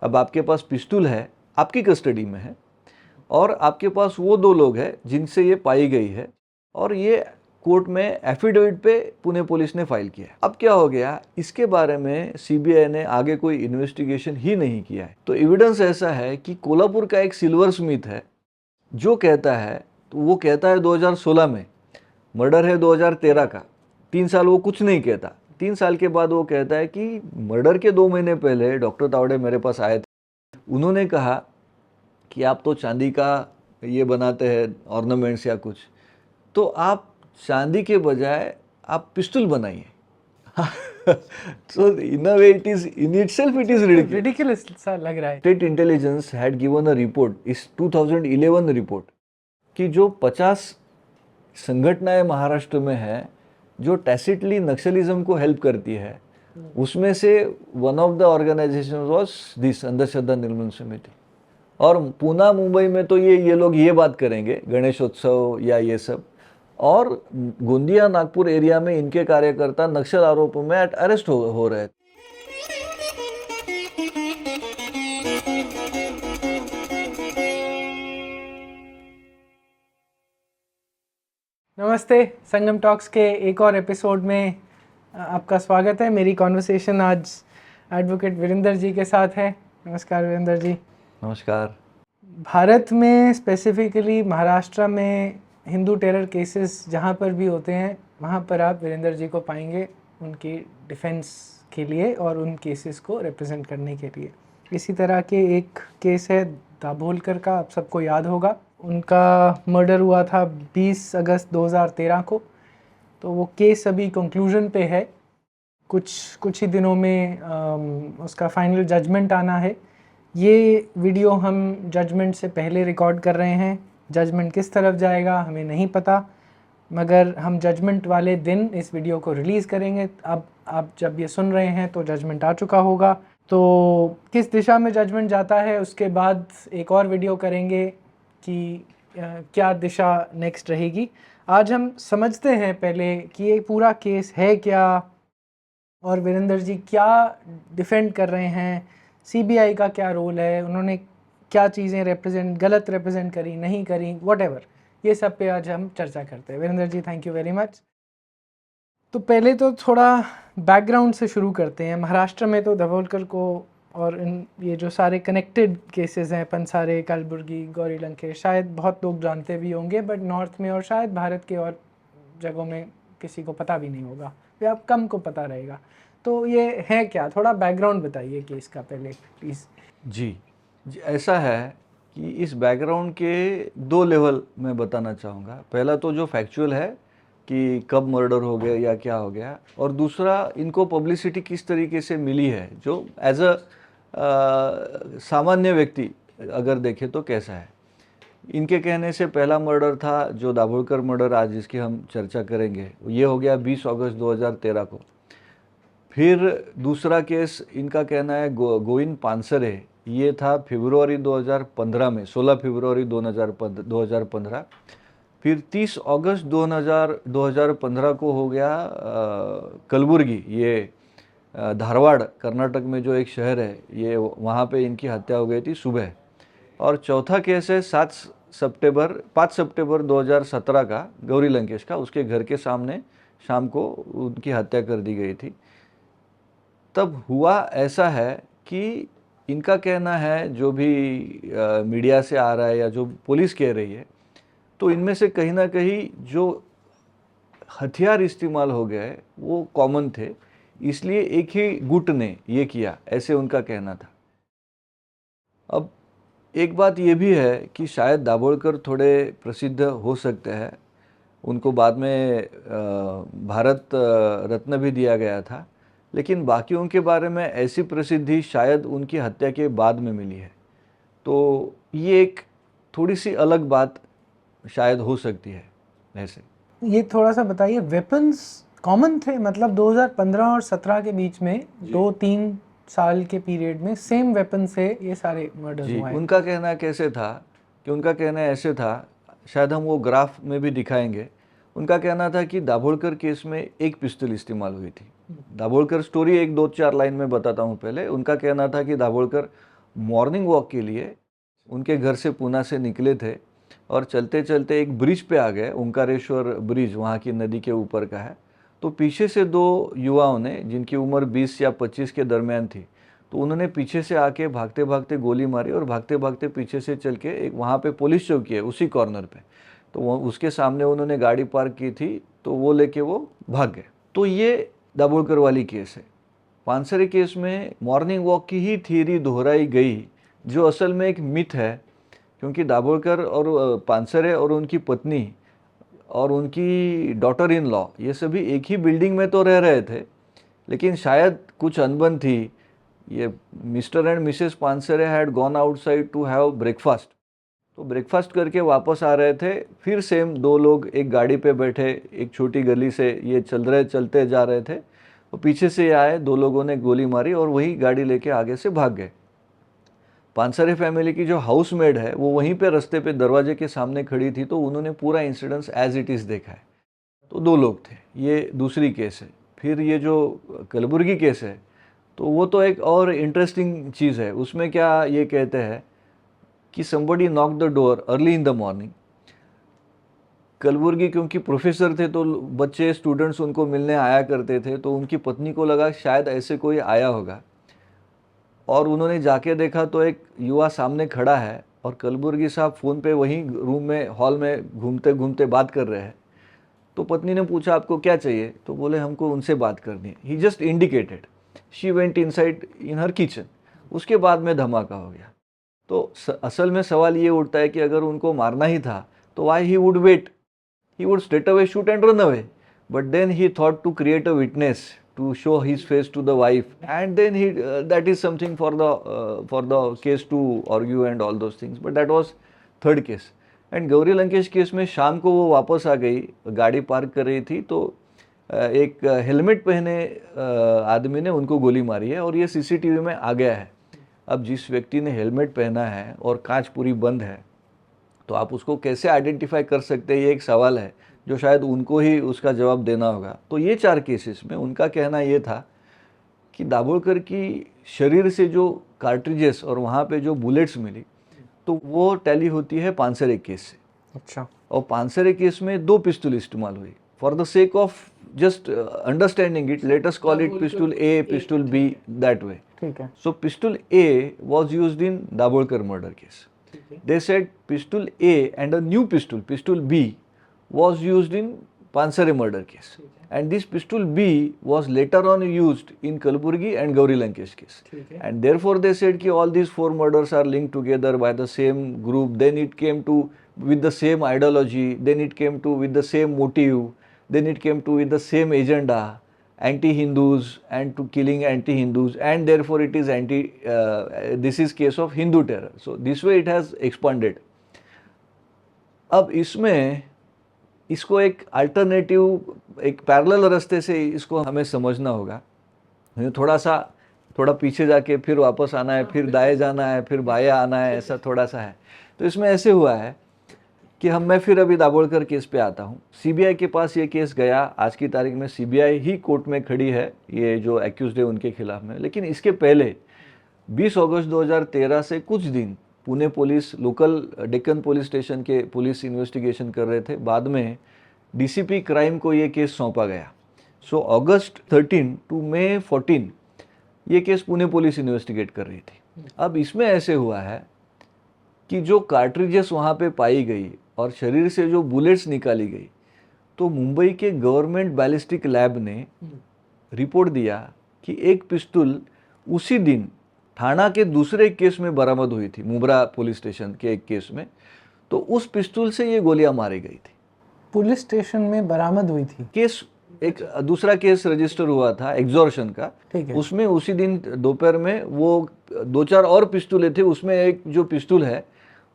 अब आपके पास पिस्तूल है, आपकी कस्टडी में है, और आपके पास वो 2 लोग हैं जिनसे ये पाई गई है, और ये कोर्ट में एफिडेविट पे पुणे पुलिस ने फाइल किया है। अब क्या हो गया, इसके बारे में सीबीआई ने आगे कोई इन्वेस्टिगेशन ही नहीं किया है। तो एविडेंस ऐसा है कि कोल्हापुर का एक सिल्वर स्मिथ है जो कहता है, तो वो कहता है 2016 में, मर्डर है 2013 का, 3 साल वो कुछ नहीं कहता। 3 साल के बाद वो कहता है कि मर्डर के 2 महीने पहले डॉक्टर तावड़े मेरे पास आए थे, उन्होंने कहा कि आप तो चांदी का ये बनाते हैं ऑर्नामेंट्स या कुछ, तो आप चांदी के बजाय आप पिस्तूल बनाइए। So in a way it is in itself it is ridiculous सा लग रहा है। State intelligence had given a report, इस 2011 रिपोर्ट, कि जो 50 संगठनाएं महाराष्ट्र में है जो टैसिटली नक्सलिज्म को हेल्प करती है, उसमें से one of the organisation was this Andhashraddha Nirmoolan समिति। और पुणे मुंबई में तो ये लोग ये बात करेंगे गणेशोत्सव या ये सब, और गोंदिया नागपुर एरिया में इनके कार्यकर्ता नक्सल आरोपों में अरेस्ट हो रहे थे। नमस्ते, संगम टॉक्स के एक और एपिसोड में आपका स्वागत है। मेरी कॉन्वर्सेशन आज एडवोकेट वीरेंद्र जी के साथ है। नमस्कार वीरेंद्र जी। नमस्कार। भारत में स्पेसिफिकली महाराष्ट्र में हिंदू टेरर केसेस जहाँ पर भी होते हैं वहाँ पर आप वीरेंद्र जी को पाएंगे उनकी डिफेंस के लिए और उन केसेस को रिप्रेजेंट करने के लिए। इसी तरह के एक केस है दाभोलकर का, आप सबको याद होगा। उनका मर्डर हुआ था 20 अगस्त 2013 को। तो वो केस अभी कंक्लूजन पे है, कुछ ही दिनों में उसका फाइनल जजमेंट आना है। ये वीडियो हम जजमेंट से पहले रिकॉर्ड कर रहे हैं। जजमेंट किस तरफ जाएगा हमें नहीं पता, मगर हम जजमेंट वाले दिन इस वीडियो को रिलीज़ करेंगे। अब आप जब ये सुन रहे हैं तो जजमेंट आ चुका होगा। तो किस दिशा में जजमेंट जाता है उसके बाद एक और वीडियो करेंगे कि क्या दिशा नेक्स्ट रहेगी। आज हम समझते हैं पहले कि ये पूरा केस है क्या, और वीरेंद्र जी क्या डिफेंड कर रहे हैं, सीबीआई का क्या रोल है, उन्होंने क्या चीज़ें गलत रिप्रेजेंट करी, नहीं करी, व्हाटएवर, ये सब पे आज हम चर्चा करते हैं। Virendra ji thank you very much. तो पहले तो थोड़ा बैकग्राउंड से शुरू करते हैं। महाराष्ट्र में तो दाभोलकर को और ये जो सारे कनेक्टेड केसेस हैं, पंसारे, कलबुर्गी, गौरी लंकेश, शायद बहुत लोग जानते भी होंगे, बट नॉर्थ में और शायद भारत के और जगहों में किसी को पता भी नहीं होगा या कम को पता रहेगा। तो ये है क्या, थोड़ा बैकग्राउंड बताइए केस का पहले प्लीज़। जी, ऐसा है कि इस बैकग्राउंड के 2 लेवल मैं बताना चाहूँगा। पहला तो जो फैक्चुअल है कि कब मर्डर हो गया या क्या हो गया, और दूसरा इनको पब्लिसिटी किस तरीके से मिली है, जो एज अ सामान्य व्यक्ति अगर देखें तो कैसा है। इनके कहने से पहला मर्डर था जो दाभोलकर मर्डर आज जिसकी हम चर्चा करेंगे, ये हो गया 20 अगस्त 2013 को। फिर दूसरा केस इनका कहना है गोविंद पानसरे, ये था फरवरी 2015 में, 16 फरवरी 2015। फिर 30 अगस्त 2015 को हो गया कलबुर्गी, ये धारवाड़ कर्नाटक में जो एक शहर है, ये वहाँ पे इनकी हत्या हो गई थी सुबह। और चौथा केस है 5 सितंबर 2017 का, गौरी लंकेश का, उसके घर के सामने शाम को उनकी हत्या कर दी गई थी। तब हुआ ऐसा है कि इनका कहना है, जो भी मीडिया से आ रहा है या जो पुलिस कह रही है, तो इनमें से कहीं ना कहीं जो हथियार इस्तेमाल हो गए वो कॉमन थे, इसलिए एक ही गुट ने ये किया, ऐसे उनका कहना था। अब एक बात ये भी है कि शायद दाभोलकर थोड़े प्रसिद्ध हो सकते हैं, उनको बाद में भारत रत्न भी दिया गया था, लेकिन बाकियों के बारे में ऐसी प्रसिद्धि शायद उनकी हत्या के बाद में मिली है। तो ये एक थोड़ी सी अलग बात शायद हो सकती है। ऐसे ये थोड़ा सा बताइए, वेपन्स कॉमन थे, मतलब 2015 और 17 के बीच में 2-3 साल के पीरियड में सेम वेपन से ये सारे मर्डर हुए हैं। उनका कहना कैसे था कि उनका कहना ऐसे था, शायद हम वो ग्राफ में भी दिखाएंगे। उनका कहना था कि दाभोलकर केस में एक पिस्तौल इस्तेमाल हुई थी। दाभोलकर स्टोरी 1-2-4 लाइन में बताता हूँ पहले। उनका कहना था कि दाभोलकर मॉर्निंग वॉक के लिए उनके घर से पूना से निकले थे और चलते चलते एक ब्रिज पे आ गए, ओंकारेश्वर ब्रिज वहाँ की नदी के ऊपर का है। तो पीछे से दो युवाओं ने, जिनकी उम्र 20 या 25 के दरमियान थी, तो उन्होंने पीछे से आके भागते भागते गोली मारी और भागते भागते पीछे से चल के एक वहाँ पे पुलिस चौकी है उसी कॉर्नर पे, तो वो उसके सामने उन्होंने गाड़ी पार्क की थी, तो वो लेके वो भाग गए। तो ये दाभोलकर वाली केस है। पानसरे केस में मॉर्निंग वॉक की ही थियरी दोहराई गई, जो असल में एक मिथ है, क्योंकि दाभोलकर और पानसरे और उनकी पत्नी और उनकी डॉटर इन लॉ ये सभी एक ही बिल्डिंग में तो रह रहे थे, लेकिन शायद कुछ अनबन थी। ये Mr and Mrs Pansare had gone outside to have breakfast, तो ब्रेकफास्ट करके वापस आ रहे थे, फिर सेम दो लोग एक गाड़ी पे बैठे, एक छोटी गली से ये चलते जा रहे थे, तो पीछे से आए, दो लोगों ने गोली मारी और वही गाड़ी लेके आगे से भाग गए। पानसरे फैमिली की जो हाउस मेड है वो वहीं पे रास्ते पे दरवाजे के सामने खड़ी थी, तो उन्होंने पूरा इंसिडेंस एज इट इज़ देखा है। तो दो लोग थे। ये दूसरी केस है। फिर ये जो कलबुर्गी केस है, तो वो तो एक और इंटरेस्टिंग चीज़ है। उसमें क्या ये कहते हैं कि somebody knocked the door early in the morning. Kalburgi क्योंकि प्रोफेसर थे, तो बच्चे स्टूडेंट्स उनको मिलने आया करते थे, तो उनकी पत्नी को लगा शायद ऐसे कोई आया होगा, और उन्होंने जाके देखा तो एक युवा सामने खड़ा है और कलबुर्गी साहब फ़ोन पे वहीं रूम में हॉल में घूमते घूमते बात कर रहे हैं। तो पत्नी ने पूछा आपको क्या चाहिए, तो बोले हमको उनसे बात करनी है। He just indicated, she went inside in her kitchen. उसके बाद में धमाका हो गया। तो असल में सवाल ये उठता है कि अगर उनको मारना ही था तो why he would wait, he would straight away shoot and run away, but then he thought to create a witness to show his face to the wife, and then he that is something for the case to argue and all those things, but that was third case. And Gauri Lankesh case में शाम को वो वापस आ गई, गाड़ी park कर रही थी, तो एक हेलमेट पहने आदमी ने उनको गोली मारी है और ये सीसीटीवी में आ गया है। अब जिस व्यक्ति ने हेलमेट पहना है और कांच पूरी बंद है, तो आप उसको कैसे आइडेंटिफाई कर सकते हैं, ये एक सवाल है जो शायद उनको ही उसका जवाब देना होगा। तो ये 4 केसेस में उनका कहना ये था कि दाभोलकर की शरीर से जो कार्ट्रिजेस और वहाँ पे जो बुलेट्स मिली, तो वो टैली होती है पानसरे केस से। अच्छा। और पानसरे केस में 2 पिस्तौल इस्तेमाल हुई। For the sake of just understanding it, let us call it पिस्तौल ए, पिस्तौल बी, दैट वे। ठीक है। सो पिस्तौल ए was used in Dabholkar murder case. They said pistol A and a new pistol, pistol B, was used in Pansare murder case. And this pistol B was later on used in Kalburgi and Gauri Lankesh case. And therefore they said कि all these 4 murders are linked together by the same group. Then it came to with the same ideology. Then it came to with the same motive. Then it came to with the same agenda. Anti-Hindus and to killing anti-Hindus, and therefore it is this is case of Hindu terror. So this way it has expanded. अब इसमें इसको एक alternative, एक parallel रास्ते से इसको हमें समझना होगा। थोड़ा पीछे जाके फिर वापस आना है, फिर दाएं जाना है, फिर बाएं आना है, ऐसा थोड़ा सा है। तो इसमें ऐसे हुआ है कि मैं फिर अभी दाभोलकर केस पे आता हूँ। सीबीआई के पास ये केस गया। आज की तारीख में सीबीआई ही कोर्ट में खड़ी है, ये जो एक्यूज्ड है उनके खिलाफ में। लेकिन इसके पहले 20 अगस्त 2013 से कुछ दिन Pune police, local Deccan police station के पुलिस इन्वेस्टिगेशन कर रहे थे। बाद में डीसीपी क्राइम को ये केस सौंपा गया। सो अगस्त 13 टू मई 14 ये केस पुणे पुलिस इन्वेस्टिगेट कर रही थी। अब इसमें ऐसे हुआ है कि जो कार्ट्रिजेस वहाँ पे पाई गई और शरीर से जो बुलेट्स निकाली गई, तो मुंबई के गवर्नमेंट बैलिस्टिक लैब ने रिपोर्ट दिया कि एक पिस्तौल उसी दिन ठाणा के दूसरे केस में बरामद हुई थी, मुब्रा पुलिस स्टेशन के एक केस में। तो उस पिस्तौल से ये गोलियां मारी गई थी। पुलिस स्टेशन में बरामद हुई थी केस, एक दूसरा केस रजिस्टर हुआ था एक्सॉर्शन का, उसमें उसी दिन दोपहर में वो 2-4 और पिस्तौलें थे, उसमें एक जो पिस्तौल है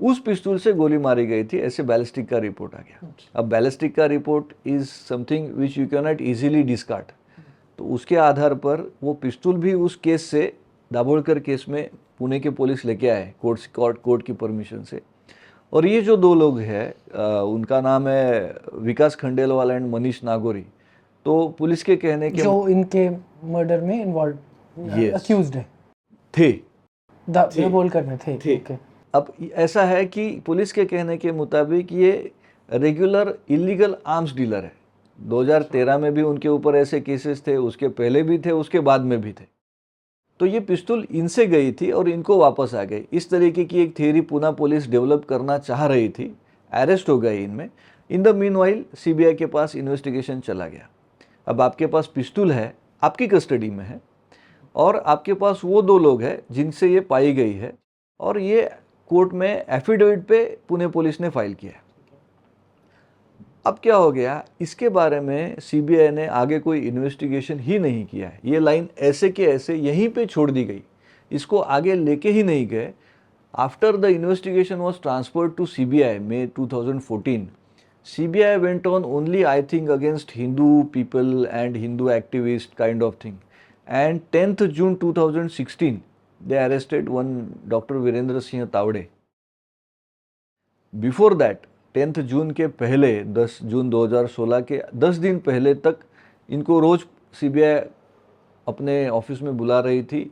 उस पिस्तौल से गोली मारी गई थी, ऐसे बैलिस्टिक का रिपोर्ट आ गया। अब बैलिस्टिक का report is something which you can not easily discard. तो उसके आधार पर वो पिस्तौल भी उस केस से, दाभोलकर केस में पुणे के पुलिस लेके आए कोर्ट की परमिशन से। और ये जो 2 लोग हैं, उनका नाम है विकास खंडेलवाल एंड मनीष नागोरी। तो पुलिस के कहने के जो इनके मर्डर में इन्वॉल्व अक्यूज्ड है थे, दाभोलकर में थे। ओके। अब ऐसा है कि पुलिस के कहने के मुताबिक ये रेगुलर इलीगल आर्म्स डीलर है। 2013 में भी उनके ऊपर ऐसे केसेस थे, उसके पहले भी थे, उसके बाद में भी थे। तो ये पिस्तौल इनसे गई थी और इनको वापस आ गई। इस तरीके की एक थियरी पुणे पुलिस डेवलप करना चाह रही थी। अरेस्ट हो गए इनमें। इन द मीनवाइल सीबीआई के पास इन्वेस्टिगेशन चला गया। अब आपके पास पिस्तौल है, आपकी कस्टडी में है, और आपके पास वो 2 लोग हैं जिनसे ये पाई गई है, और ये कोर्ट में एफिडेविट पे पुणे पुलिस ने फाइल किया है। अब क्या हो गया, इसके बारे में सीबीआई ने आगे कोई इन्वेस्टिगेशन ही नहीं किया है। ये लाइन ऐसे के ऐसे यहीं पे छोड़ दी गई, इसको आगे लेके ही नहीं गए। After the investigation was transferred to CBI May 2014, CBI went on only, I think, against Hindu people and Hindu activist kind of thing. And 10th June 2016, they arrested one Dr. Virendra Singh Tawde. Before that, 10th जून के पहले 10 जून 2016 के 10 दिन पहले तक इनको रोज CBI अपने office में बुला रही थी,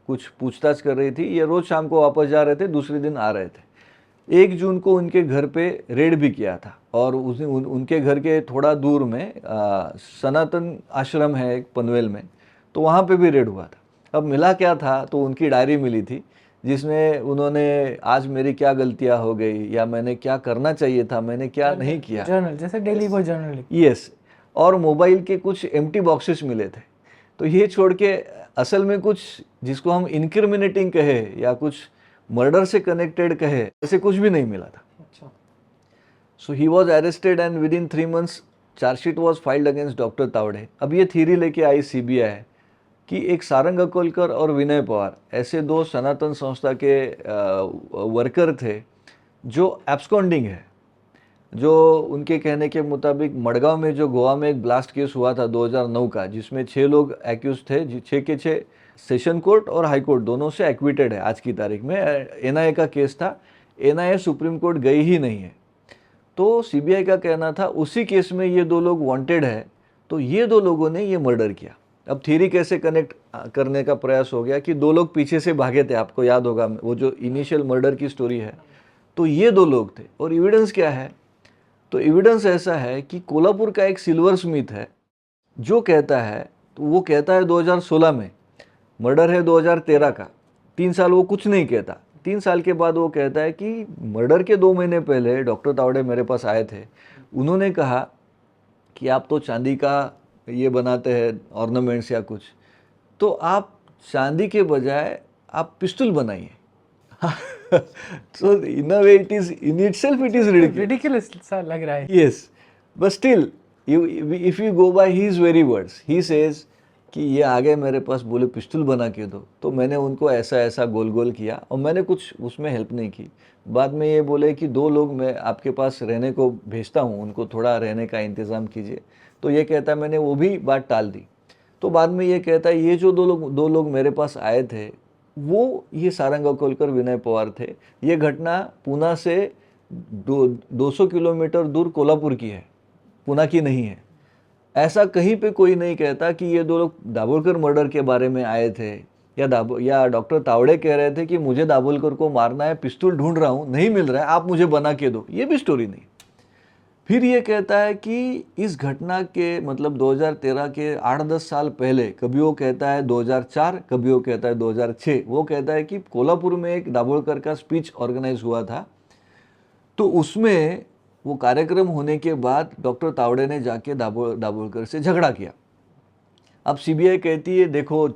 कुछ पूछताछ कर रही थी। ये रोज शाम को वापस जा रहे थे, दूसरे दिन आ रहे थे। 1 जून को उनके घर पे रेड भी किया था, और उनके घर के थोड़ा दूर में सनातन आश्रम है एक पनवेल में, तो वहाँ पे भी रेड हुआ था। अब मिला क्या था, तो उनकी डायरी मिली थी जिसमें उन्होंने आज मेरी क्या गलतियाँ हो गई, या मैंने क्या करना चाहिए था, मैंने क्या नहीं किया, जर्नल, जैसे डेली वो जर्नल। यस। और मोबाइल के कुछ एम्प्टी बॉक्सेस मिले थे। तो ये छोड़ के असल में कुछ जिसको हम इनक्रिमिनेटिंग कहे या कुछ मर्डर से कनेक्टेड कहे, ऐसे कुछ भी नहीं मिला था। अच्छा। So he was arrested and within 3 months chargesheet was filed against doctor Tawde. अब ये थ्योरी लेके आई सीबीआई कि एक सारंग अकोलकर और विनय पवार ऐसे 2 सनातन संस्था के वर्कर थे जो एब्सकॉन्डिंग है, जो उनके कहने के मुताबिक मडगांव में जो गोवा में एक ब्लास्ट केस हुआ था 2009 का, जिसमें 6 लोग एक्यूज थे, 6 के 6 सेशन कोर्ट और हाई कोर्ट दोनों से एक्विटेड है आज की तारीख में। एनआईए का केस था, एनआईए सुप्रीम कोर्ट गई ही नहीं है। तो सीबीआई का कहना था उसी केस में ये 2 लोग वांटेड है, तो ये 2 लोगों ने ये मर्डर किया। अब थ्योरी कैसे कनेक्ट करने का प्रयास हो गया कि 2 लोग पीछे से भागे थे, आपको याद होगा वो जो इनिशियल मर्डर की स्टोरी है, तो ये 2 लोग थे। और एविडेंस क्या है, तो एविडेंस ऐसा है कि कोल्हापुर का एक सिल्वर स्मिथ है जो कहता है, तो वो कहता है 2016 में, मर्डर है 2013 का, 3 साल वो कुछ नहीं कहता। 3 साल के बाद वो कहता है कि मर्डर के 2 महीने पहले डॉक्टर तावड़े मेरे पास आए थे, उन्होंने कहा कि आप तो चांदी का ये बनाते हैं ऑर्नामेंट्स या कुछ, तो आप चांदी के बजाय आप पिस्तौल बनाइए। So in a way it is in itself it is ridiculous सा लग रहा है। Yes, but still if you go by his very words, he says कि ये आगे मेरे पास बोले पिस्तौल बना के दो, तो मैंने उनको ऐसा ऐसा गोल गोल किया और मैंने कुछ उसमें हेल्प नहीं की। बाद में ये बोले कि 2 लोग मैं आपके पास रहने को भेजता हूँ, उनको थोड़ा रहने का इंतज़ाम कीजिए। तो ये कहता है मैंने वो भी बात टाल दी। तो बाद में ये कहता है ये जो 2 लोग मेरे पास आए थे वो ये सारंग अकोलकर, विनय पवार थे। ये घटना पुणे से 200 किलोमीटर दूर कोल्हापुर की है, पुणे की नहीं है। ऐसा कहीं पे कोई नहीं कहता कि ये 2 लोग दाभोलकर मर्डर के बारे में आए थे, या डॉक्टर तावड़े कह रहे थे कि मुझे दाभोलकर को मारना है, पिस्तौल ढूंढ रहा हूँ, नहीं मिल रहा है, आप मुझे बना के दो। ये भी स्टोरी नहीं। फिर ये कहता है कि इस घटना के मतलब 2013 के 8-10 साल पहले, कभी वो कहता है 2004, कभी वो कहता है 2006, वो कहता है कि कोल्हापुर में एक दाभोलकर का स्पीच ऑर्गेनाइज हुआ था, तो उसमें वो कार्यक्रम होने के बाद डॉक्टर तावड़े ने जाके दाभोलकर से झगड़ा किया। अब सीबीआई कहती है देखो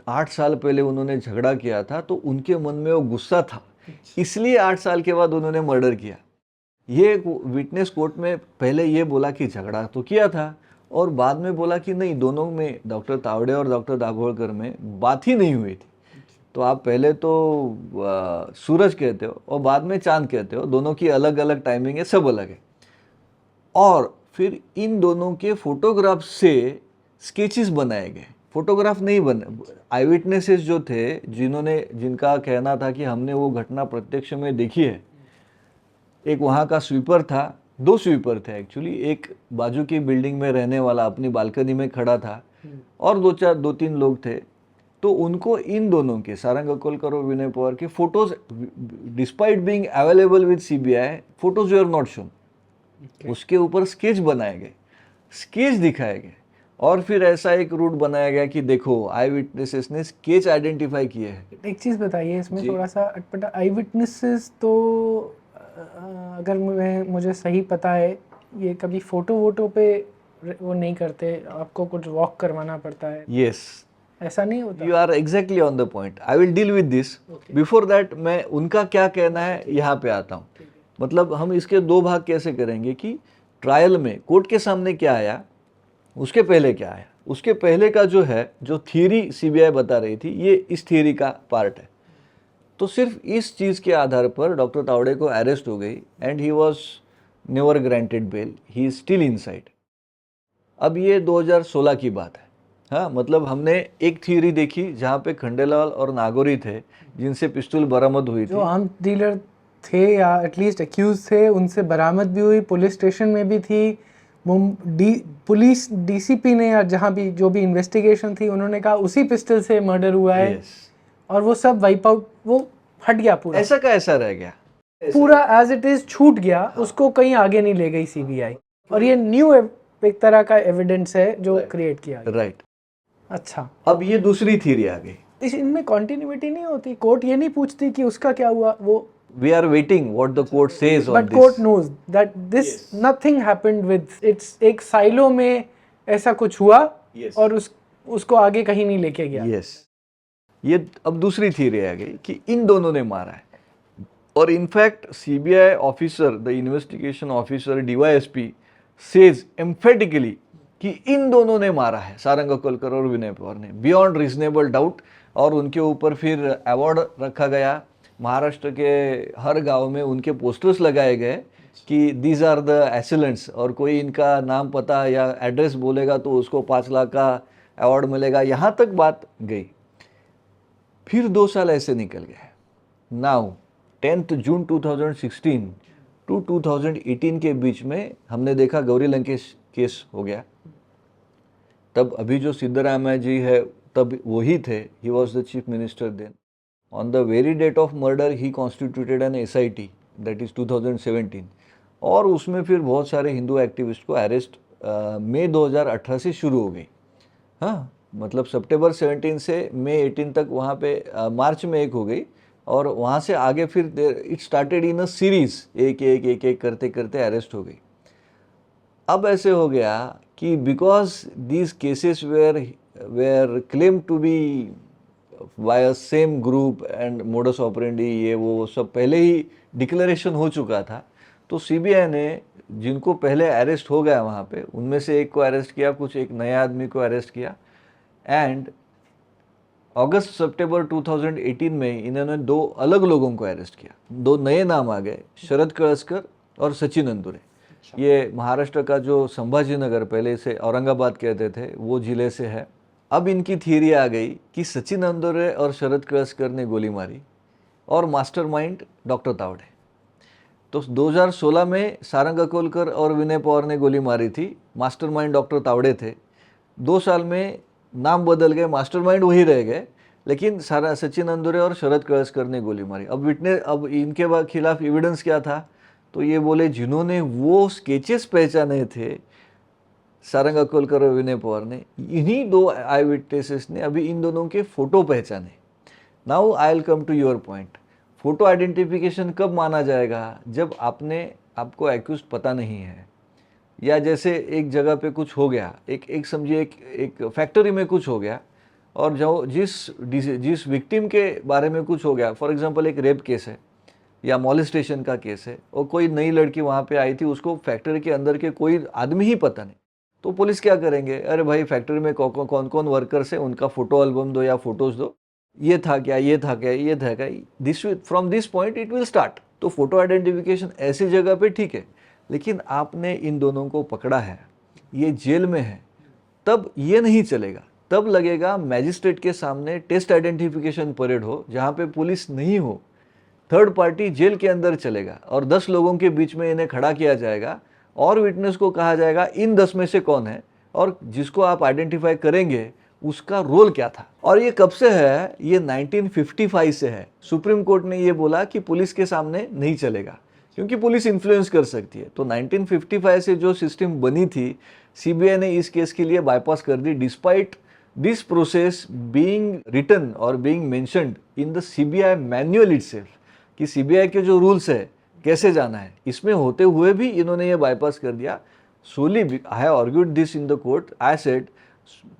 8 साल पहले उन्होंने झगड़ा किया था, तो उनके मन में वो गुस्सा था, इसलिए 8 साल के बाद उन्होंने मर्डर किया। ये विटनेस कोर्ट में पहले ये बोला कि झगड़ा तो किया था, और बाद में बोला कि नहीं, दोनों में, डॉक्टर तावड़े और डॉक्टर दाभोलकर में बात ही नहीं हुई थी। तो आप पहले तो सूरज कहते हो और बाद में चांद कहते हो, दोनों की अलग अलग टाइमिंग है, सब अलग है। और फिर इन दोनों के फोटोग्राफ से स्केचेस बनाए गए, फोटोग्राफ नहीं बने। आई विटनेसेस जो थे, जिनका कहना था कि हमने वो घटना प्रत्यक्ष में देखी है, एक वहाँ का स्वीपर था, 2 स्वीपर थे एक्चुअली, एक बाजू की बिल्डिंग में रहने वाला अपनी बालकनी में खड़ा था, और 2-3 लोग थे। तो उनको इन दोनों के, सारंग अकोलकर और विनय पवार के photos, despite being available with CBI, photos were not shown. उसके ऊपर स्केच बनाए गए, स्केच दिखाए गए, और फिर ऐसा एक रूट बनाया गया कि देखो आई विटनेसेस ने स्केच आइडेंटिफाई किए हैं। एक चीज़ बताइए इसमें थोड़ा सा अटपटा, आई विटनेसेस तो अगर मुझे सही पता है ये कभी फोटो वोटो पे वो नहीं करते, आपको कुछ वॉक करवाना पड़ता है। यस, ऐसा नहीं होता? You are exactly on the point. I will deal with this. Before that मैं उनका क्या कहना है यहाँ पे आता हूँ। मतलब हम इसके दो भाग कैसे करेंगे कि ट्रायल में कोर्ट के सामने क्या आया, उसके पहले क्या आया। उसके पहले का जो है, जो थियरी सीबीआई बता रही थी, ये इस थियरी का पार्ट है। तो सिर्फ इस चीज़ के आधार पर डॉक्टर तावड़े को अरेस्ट हो गई and he was never granted bail, he is still inside. अब ये 2016 की बात है। हाँ, मतलब हमने एक थियरी देखी जहाँ पे खंडेलाल और नागौरी थे, जिनसे पिस्तौल बरामद हुई थी। जो आर्म डीलर थे या एटलीस्ट एक्यूज थे, उनसे बरामद भी हुई, पुलिस स्टेशन में भी थी। पुलिस डीसीपी ने या जहाँ भी जो भी इन्वेस्टिगेशन थी, उन्होंने कहा उसी पिस्टल से मर्डर हुआ है। और वो सब वाइप आउट, वो हट गया पूरा, ऐसा का ऐसा रह गया, पूरा एज इट इज छूट गया। उसको कहीं आगे नहीं ले गई सीबीआई। और ये न्यू एक तरह का एविडेंस है जो क्रिएट किया गया। राइट। अच्छा, अब ये दूसरी थियरी आ गई। इनमें कॉन्टिन्यूटी नहीं होती? कोर्ट ये नहीं पूछती कि उसका क्या हुआ? वो we are waiting what the court says on but this. court knows that this nothing happened with it's एक साइलो में ऐसा कुछ हुआ। और उसको आगे कहीं नहीं लेके गया। yes. ये अब दूसरी थियरी आ गई कि इन दोनों ने मारा है। और in fact CBI officer, the investigation officer DYSP says emphatically कि इन दोनों ने मारा है, सारंग अकोलकर और विनय पवार ने, बियॉन्ड रीजनेबल डाउट। और उनके ऊपर फिर अवार्ड रखा गया। महाराष्ट्र के हर गांव में उनके पोस्टर्स लगाए गए कि दीज आर द एसिलेंट्स, और कोई इनका नाम पता या एड्रेस बोलेगा तो उसको 5 लाख का अवार्ड मिलेगा। यहाँ तक बात गई। फिर 2 साल ऐसे निकल गए। नाउ 10 जून 2016 टू 2018 के बीच में हमने देखा गौरी लंकेश केस हो गया। तब अभी जो सिद्धरामैया जी है तब वही थे, he was the chief minister then. On the very date of murder, he constituted an SIT, that is 2017, और उसमें फिर बहुत सारे हिंदू एक्टिविस्ट को अरेस्ट मई 2018 से शुरू हो गई। हाँ, मतलब सितंबर 17 से मई 18 तक वहाँ पे मार्च में एक हो गई, और वहाँ से आगे फिर it started in a series, एक करते करते अरेस्ट हो गई। अब ऐसे हो गया कि because these cases were claim to be via same group and modus operandi, ये वो सब पहले ही डिक्लेरेशन हो चुका था। तो सीबीआई ने जिनको पहले अरेस्ट हो गया वहाँ पे, उनमें से एक को अरेस्ट किया, कुछ एक नए आदमी को अरेस्ट किया। एंड अगस्त सितंबर 2018 में इन्होंने 2 अलग लोगों को अरेस्ट किया। 2 नए नाम आ गए, शरद कळसकर और सचिन अंदुरे। ये महाराष्ट्र का जो संभाजीनगर, पहले से औरंगाबाद कहते थे, वो जिले से है। अब इनकी थियरी आ गई कि सचिन अंदुरे और शरद कळसकर ने गोली मारी और मास्टरमाइंड डॉक्टर तावड़े। तो 2016 में सारंग अकोलकर और विनय पवार ने गोली मारी थी, मास्टरमाइंड डॉक्टर तावड़े थे। 2 साल में नाम बदल गए, मास्टरमाइंड वही रह गए, लेकिन सारा सचिन अंदुरे और शरद कळसकर ने गोली मारी। अब इनके खिलाफ एविडेंस क्या था? तो ये बोले जिन्होंने वो स्केचेस पहचाने थे सारंग अकोलकर और विनय पवार ने, इन्हीं 2 आई विटनेसेस ने अभी इन दोनों के फोटो पहचाने। Now I will come to your point. Photo identification कब माना जाएगा? जब आपको एक्यूज्ड पता नहीं है, या जैसे एक जगह पे कुछ हो गया, एक समझिए एक फैक्ट्री में कुछ हो गया, और जो जिस विक्टिम के बारे में कुछ हो गया, फॉर एग्जांपल एक रेप केस है या मॉलेस्टेशन का केस है, और कोई नई लड़की वहाँ पे आई थी, उसको फैक्ट्री के अंदर के कोई आदमी ही पता नहीं। तो पुलिस क्या करेंगे? अरे भाई फैक्ट्री में कौन कौन वर्कर्स है, उनका फोटो एल्बम दो या फोटोज दो, ये था क्या, ये था क्या, ये था क्या, from this point it will start. तो फोटो आइडेंटिफिकेशन ऐसी जगह पे ठीक है, लेकिन आपने इन दोनों को पकड़ा है, ये जेल में है, तब ये नहीं चलेगा। तब लगेगा मैजिस्ट्रेट के सामने टेस्ट आइडेंटिफिकेशन परेड हो, जहाँ पे पुलिस नहीं हो, थर्ड पार्टी जेल के अंदर चलेगा, और 10 लोगों के बीच में इन्हें खड़ा किया जाएगा, और विटनेस को कहा जाएगा इन 10 में से कौन है, और जिसको आप आइडेंटिफाई करेंगे उसका रोल क्या था। और ये कब से है, ये 1955 से है। सुप्रीम कोर्ट ने ये बोला कि पुलिस के सामने नहीं चलेगा क्योंकि पुलिस इन्फ्लुएंस कर सकती है। तो 1955 से जो सिस्टम बनी थी, सीबीआई ने इस केस के लिए बाईपास कर दी, despite this process being written और being mentioned in the CBI manual itself, कि सीबीआई के जो रूल्स है कैसे जाना है, इसमें होते हुए भी इन्होंने ये बाईपास कर दिया। Solely I have argued this in the court, I said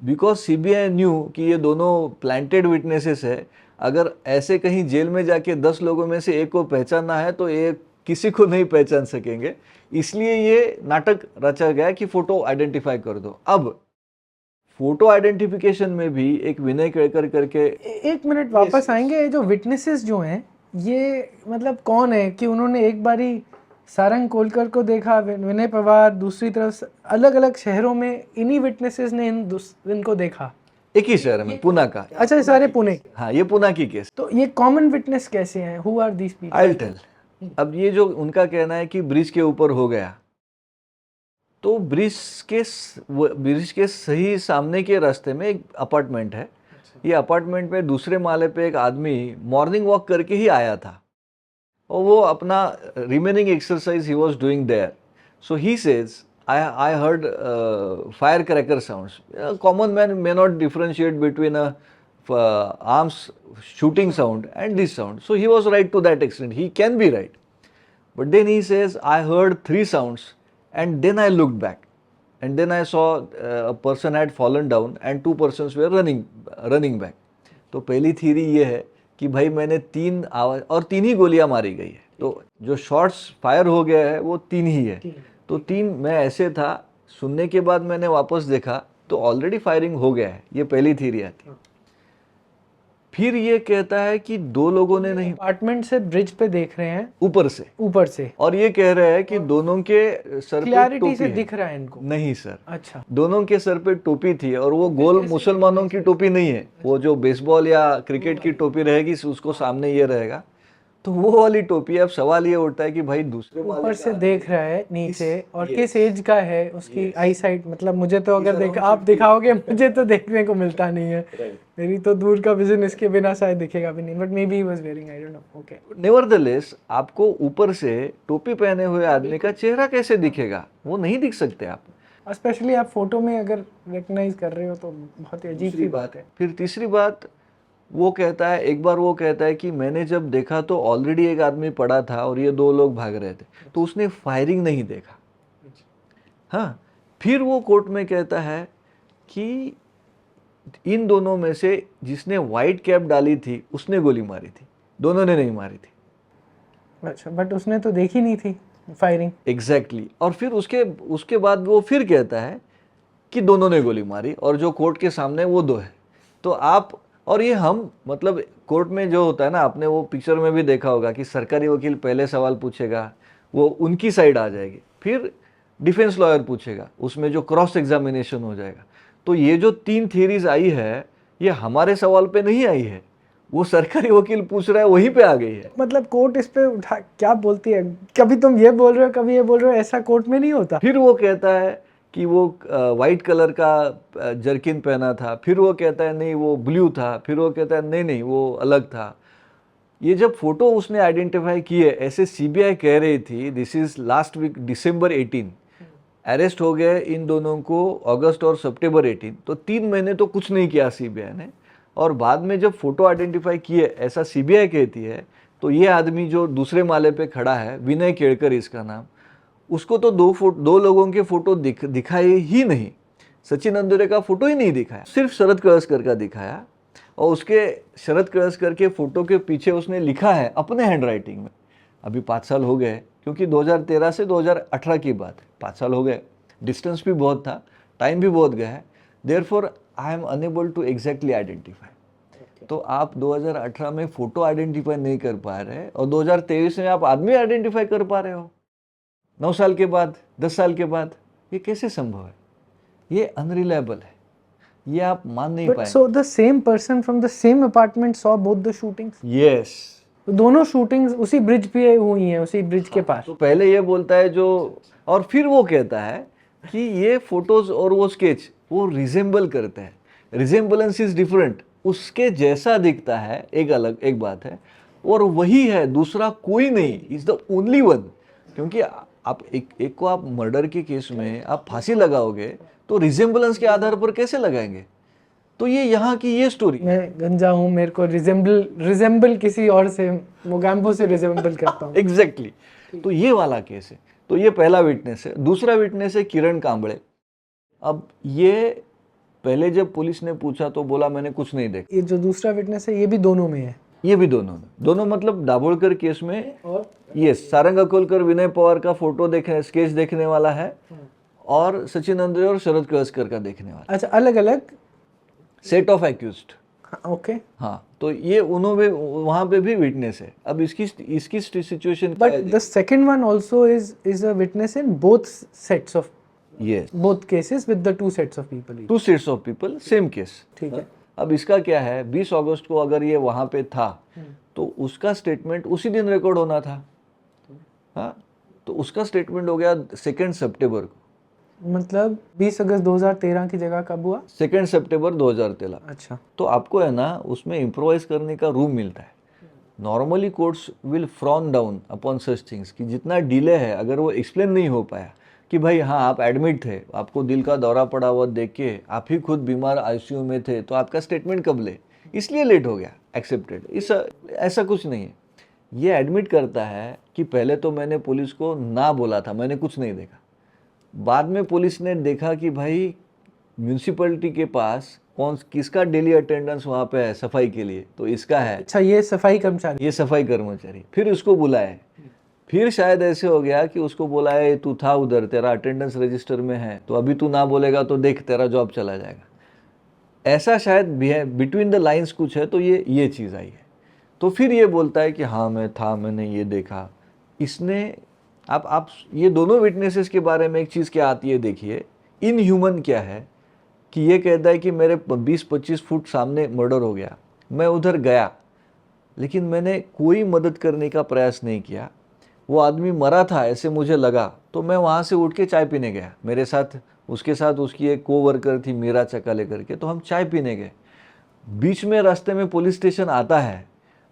because CBI knew कि ये दोनों प्लांटेड विटनेसेस है, अगर ऐसे कहीं जेल में जाके 10 लोगों में से एक को पहचानना है तो ये किसी को नहीं पहचान सकेंगे, इसलिए ये नाटक रचा गया कि फोटो आइडेंटिफाई कर दो। अब फोटो आइडेंटिफिकेशन में भी एक विनय केड़कर करके, एक मिनट वापस आएंगे। ये जो विटनेसेस जो हैं ये मतलब कौन है कि उन्होंने एक बारी सारंग कोलकर को देखा, विनय पवार, दूसरी तरफ अलग अलग शहरों में इन्हीं विटनेसेस ने इनको देखा एक ही शहर में, पुणे का। अच्छा, ये सारे पुणे। हाँ, ये पुणे की केस। तो ये कॉमन विटनेस कैसे हैं? Who are these people? I will tell. अब ये जो उनका कहना है कि ब्रिज के ऊपर हो गया, तो ब्रिज के सही सामने के रास्ते में एक अपार्टमेंट है। ये अपार्टमेंट में दूसरे माले पे एक आदमी मॉर्निंग वॉक करके ही आया था और वो अपना remaining exercise he was doing there. So he says I heard fire cracker sounds. Common man may not differentiate between a arms shooting sound and this sound. So he was right to that extent. He can be right. But then he says, I heard 3 sounds and then I looked back. And then I saw a person had fallen down and 2 persons were running back. तो पहली theory ये है कि भाई मैंने 3 आवाज और 3 ही गोलियां मारी गई है। तो जो शॉट्स फायर हो गया है वो 3 ही है। तो 3 मैं ऐसे था, सुनने के बाद मैंने वापस देखा तो ऑलरेडी फायरिंग हो गया है। ये पहली थ्योरी आती। फिर ये कहता है कि 2 लोगों ने नहीं, अपार्टमेंट से ब्रिज पे देख रहे हैं ऊपर से, और ये कह रहे हैं कि दोनों के सर पे क्लैरिटी टोपी से है। दिख रहा है इनको? नहीं सर, अच्छा, दोनों के सर पे टोपी थी और वो गोल मुसलमानों की टोपी नहीं है, वो जो बेसबॉल या क्रिकेट की टोपी रहेगी उसको सामने ये रहेगा, तो वो वाली टोपी है। अब सवाल ये उठता है कि भाई दूसरे ऊपर से देख रहा है नीचे, और किस एज का है उसकी आई साइट? मतलब मुझे तो अगर आप दिखाओगे मुझे तो देखने को मिलता नहीं है, मेरी तो दूर का विजन इसके बिना शायद दिखेगा भी नहीं, but may be he was wearing, I don't no. Okay, nevertheless आपको ऊपर से टोपी पहने हुए आदमी का चेहरा कैसे दिखेगा? वो नहीं दिख सकते आप, स्पेशली आप फोटो में अगर रिकग्नाइज कर रहे हो तो बहुत ही अजीब सी बात है। फिर तीसरी बात वो कहता है, एक बार वो कहता है कि मैंने जब देखा तो ऑलरेडी एक आदमी पड़ा था और ये 2 लोग भाग रहे थे, तो उसने फायरिंग नहीं देखा। हाँ, फिर वो कोर्ट में कहता है कि इन दोनों में से जिसने वाइट कैप डाली थी उसने गोली मारी थी, दोनों ने नहीं मारी थी। अच्छा, बट उसने तो देखी नहीं थी फायरिंग। एग्जैक्टली। और फिर उसके बाद वो फिर कहता है कि दोनों ने गोली मारी और जो कोर्ट के सामने वो 2 है। तो आप, और ये हम मतलब कोर्ट में जो होता है ना, आपने वो पिक्चर में भी देखा होगा कि सरकारी वकील पहले सवाल पूछेगा, वो उनकी साइड आ जाएगी, फिर डिफेंस लॉयर पूछेगा, उसमें जो क्रॉस एग्जामिनेशन हो जाएगा। तो ये जो 3 थियरीज आई है, ये हमारे सवाल पे नहीं आई है, वो सरकारी वकील पूछ रहा है वहीं पे आ गई है। मतलब कोर्ट इस पे उठा क्या बोलती है? कभी तुम ये बोल रहे हो, कभी ये बोल रहे हो, ऐसा कोर्ट में नहीं होता। फिर वो कहता है कि वो वाइट कलर का जर्किन पहना था, फिर वो कहता है नहीं वो ब्लू था, फिर वो कहता है नहीं वो अलग था। ये जब फोटो उसने आइडेंटिफाई किए, ऐसे सीबीआई कह रही थी, this is last week December 18, arrest हो गए इन दोनों को अगस्त और सितंबर 18, तो 3 महीने तो कुछ नहीं किया सीबीआई ने। और बाद में जब फोटो आइडेंटिफाई किए, ऐसा सीबीआई कहती है, तो ये आदमी जो दूसरे माले पे खड़ा है, विनय केड़कर इसका नाम, उसको तो 2 लोगों के फोटो दिखाए ही नहीं, सचिन अंदुरे का फोटो ही नहीं दिखाया, सिर्फ शरद कळसकर का दिखाया। और उसके शरद कळसकर के फोटो के पीछे उसने लिखा है अपने हैंड राइटिंग में, अभी 5 साल हो गए, क्योंकि 2013 से 2018 की बात है, 5 साल हो गए, डिस्टेंस भी बहुत था, टाइम भी बहुत गया है, therefore I am unable to exactly identify. तो आप 2018 में फोटो आइडेंटिफाई नहीं कर पा रहे और 2023 में आप आदमी आइडेंटिफाई कर पा रहे हो 9 साल के बाद, 10 साल के बाद, ये कैसे संभव है? ये अनरिलायबल है, ये आप मान नहीं पाएंगे। So the same person from the same apartment saw both the shootings? Yes. तो दोनों शूटिंग्स उसी ब्रिज पे हुई हैं, उसी ब्रिज के पास। तो पहले ये बोलता है जो, और फिर वो कहता है कि ये फोटोज और वो स्केच वो रिजेंबल करते हैं। रिजेम्बलेंस इज डिफरेंट, उसके जैसा दिखता है एक बात है, और वही है, दूसरा कोई नहीं, इज द ओनली वन। क्योंकि आप एक को आप मर्डर के केस में आप फांसी लगाओगे तो रिजेम्बलेंस के आधार पर कैसे लगाएंगे? तो ये यहाँ की ये स्टोरी। मैं गंजा हूँ, मेरे को रिजेंबल किसी और से, मोगैम्बो से रिजेंबल करता हूँ। एग्जैक्टली तो ये वाला केस है। तो ये पहला विटनेस है। दूसरा विटनेस है किरण कांबळे। अब ये पहले जब पुलिस ने पूछा तो बोला मैंने कुछ नहीं देखा। ये जो दूसरा विटनेस है ये भी दोनों में है? ये भी दोनों मतलब दाभोळकर केस में और ये सारंग अकोलकर विनय पवार का फोटो देखने, स्केच देखने वाला है, और सचिन अंद्रे और शरद कळसकर का देखने वाला। अच्छा, अलग अलग सेट ऑफ एक्यूज्ड। ओके। हाँ, तो ये उन्होंने वहां पे भी विटनेस है। अब इसकी situation, but the second one also is a witness in both sets of, yes, both cases with the two sets of people. 2 sets of people, same case. ठीक है। अब इसका क्या है, 20 अगस्त को अगर ये वहां पे था तो उसका स्टेटमेंट उसी दिन रिकॉर्ड होना था। हाँ, तो उसका स्टेटमेंट हो गया 2 सितंबर को। मतलब 20 अगस्त 2013 की जगह कब हुआ? 2 सितंबर 2013। अच्छा। तो आपको है ना उसमें इम्प्रोवाइज करने का रूम मिलता है। Normally courts will frown down upon such things कि जितना डिले है, अगर वो एक्सप्लेन नहीं हो पाया कि भाई हाँ आप एडमिट थे, आपको दिल का दौरा पड़ा हुआ देख के आप ही खुद बीमार आईसीयू में थे, तो आपका स्टेटमेंट कब ले, इसलिए लेट हो गया, एक्सेप्टेड। ऐसा कुछ नहीं है। ये एडमिट करता है कि पहले तो मैंने पुलिस को ना बोला था, मैंने कुछ नहीं देखा। बाद में पुलिस ने देखा कि भाई म्यूनसिपैलिटी के पास किसका डेली अटेंडेंस वहाँ पे है सफाई के लिए, तो इसका है। अच्छा, ये सफाई कर्मचारी? ये सफाई कर्मचारी। फिर उसको बुलाए, फिर शायद ऐसे हो गया कि उसको बोला है तू था उधर, तेरा अटेंडेंस रजिस्टर में है, तो अभी तू ना बोलेगा तो देख तेरा जॉब चला जाएगा। ऐसा शायद बिटवीन द लाइंस कुछ है, तो ये चीज़ आई है। तो फिर ये बोलता है कि हाँ मैं था, मैंने ये देखा। इसने आप ये दोनों विटनेसेस के बारे में एक चीज़ क्या आती है देखिए, इन ह्यूमन क्या है कि ये कहता है कि मेरे 20-25 फुट सामने मर्डर हो गया, मैं उधर गया, लेकिन मैंने कोई मदद करने का प्रयास नहीं किया। वो आदमी मरा था ऐसे मुझे लगा, तो मैं वहाँ से उठ के चाय पीने गया। मेरे साथ उसके साथ उसकी एक कोवर्कर थी मीरा चकाले करके, तो हम चाय पीने गए। बीच में रास्ते में पुलिस स्टेशन आता है,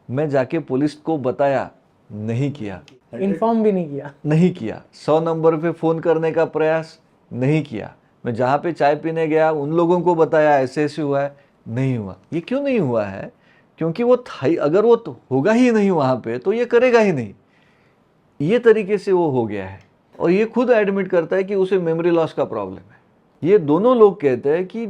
मैं जाके पुलिस को बताया, नहीं किया, इन्फॉर्म भी नहीं किया। 100 नंबर पे फ़ोन करने का प्रयास नहीं किया। मैं जहाँ पे चाय पीने गया उन लोगों को बताया ऐसे ऐसे हुआ है, नहीं हुआ। ये क्यों नहीं हुआ है? क्योंकि वो था ही, अगर वो तो होगा ही नहीं वहाँ पे तो ये करेगा ही नहीं। ये तरीके से वो हो गया है, और ये खुद एडमिट करता है कि उसे मेमोरी लॉस का प्रॉब्लम है। ये दोनों लोग कहते हैं कि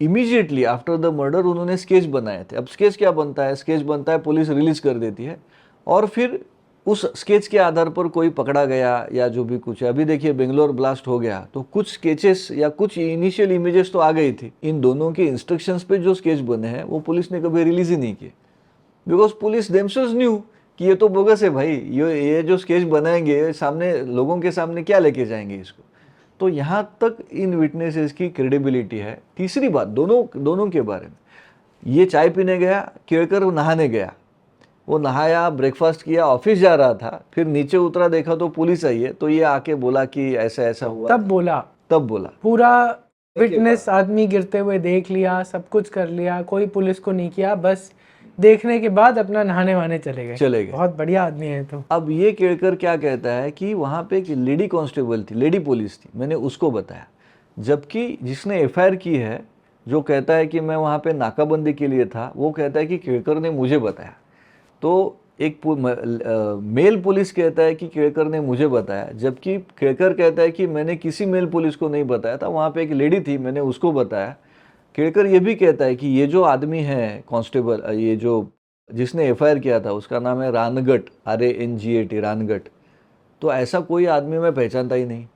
इमीडिएटली आफ्टर द मर्डर उन्होंने स्केच बनाए थे। अब स्केच क्या बनता है? स्केच बनता है, पुलिस रिलीज कर देती है, और फिर उस स्केच के आधार पर कोई पकड़ा गया या जो भी कुछ है। अभी देखिए बेंगलोर ब्लास्ट हो गया तो कुछ स्केचेस या कुछ इनिशियल इमेजेस तो आ गई थी। इन दोनों के इंस्ट्रक्शंस पे जो स्केच बने हैं वो पुलिस ने कभी रिलीज ही नहीं किए, बिकॉज पुलिस देमसेल्व्स न्यू कि ये तो बोगस है भाई, ये जो स्केच बनाएंगे सामने लोगों के सामने क्या लेके जाएंगे इसको। तो यहाँ तक इन विटनेसेस की क्रेडिबिलिटी है। तीसरी बात दोनों के बारे में, ये चाय पीने गया, केळकर नहाने गया, वो नहाया, ब्रेकफास्ट किया, ऑफिस जा रहा था, फिर नीचे उतरा, देखा तो पुलिस आई है, तो ये आके बोला कि ऐसा ऐसा हुआ। तब बोला पूरा विटनेस आदमी गिरते हुए देख लिया, सब कुछ कर लिया, कोई पुलिस को नहीं किया, बस देखने के बाद अपना नहाने वहाने चले गए। बहुत बढ़िया आदमी है। तो अब ये केळकर क्या कहता है कि वहाँ पे एक लेडी कांस्टेबल थी, लेडी पुलिस थी, मैंने उसको बताया, जबकि जिसने एफआईआर की है जो कहता है कि मैं वहाँ पे नाकाबंदी के लिए था, वो कहता है कि केळकर ने मुझे बताया। तो एक मेल पुलिस कहता है कि केळकर ने मुझे बताया, जबकि केळकर कहता है कि मैंने किसी मेल पुलिस को नहीं बताया था, वहाँ पे एक लेडी थी, मैंने उसको बताया। केळकर ये भी कहता है कि ये जो आदमी है कांस्टेबल, ये जो जिसने एफआईआर किया था उसका नाम है रानगट, RANGAT, रानगट। तो ऐसा कोई आदमी मैं पहचानता ही नहीं।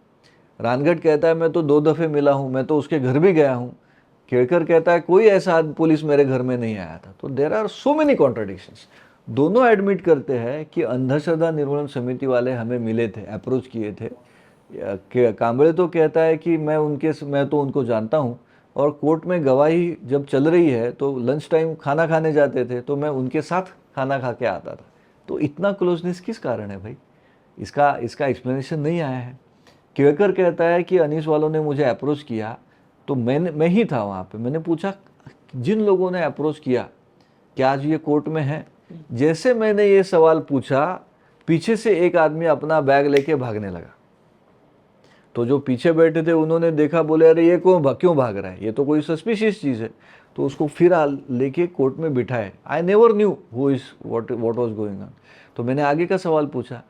रानगट कहता है मैं तो 2 दफ़े मिला हूँ, मैं तो उसके घर भी गया हूँ। केळकर कहता है कोई ऐसा पुलिस मेरे घर में नहीं आया था। तो there are so many contradictions. दोनों एडमिट करते हैं कि अंधश्रद्धा निर्मूलन समिति वाले हमें मिले थे, अप्रोच किए थे। कांबळे तो कहता है कि मैं तो उनको जानता हूँ, और कोर्ट में गवाही जब चल रही है तो लंच टाइम खाना खाने जाते थे, तो मैं उनके साथ खाना खा के आता था। तो इतना क्लोजनेस किस कारण है भाई? इसका एक्सप्लेनेशन नहीं आया है। केळकर कहता है कि अनीस वालों ने मुझे अप्रोच किया, तो मैं ही था वहाँ पे। मैंने पूछा जिन लोगों ने अप्रोच किया कि आज ये कोर्ट में है, जैसे मैंने ये सवाल पूछा, पीछे से एक आदमी अपना बैग लेके भागने लगा। तो जो पीछे बैठे थे उन्होंने देखा, बोले अरे ये क्यों भाग रहा है, ये तो कोई सस्पिशियस चीज़ है। तो उसको फिर लेके कोर्ट में बिठाए। I never knew who is what was going on. तो मैंने आगे का सवाल पूछा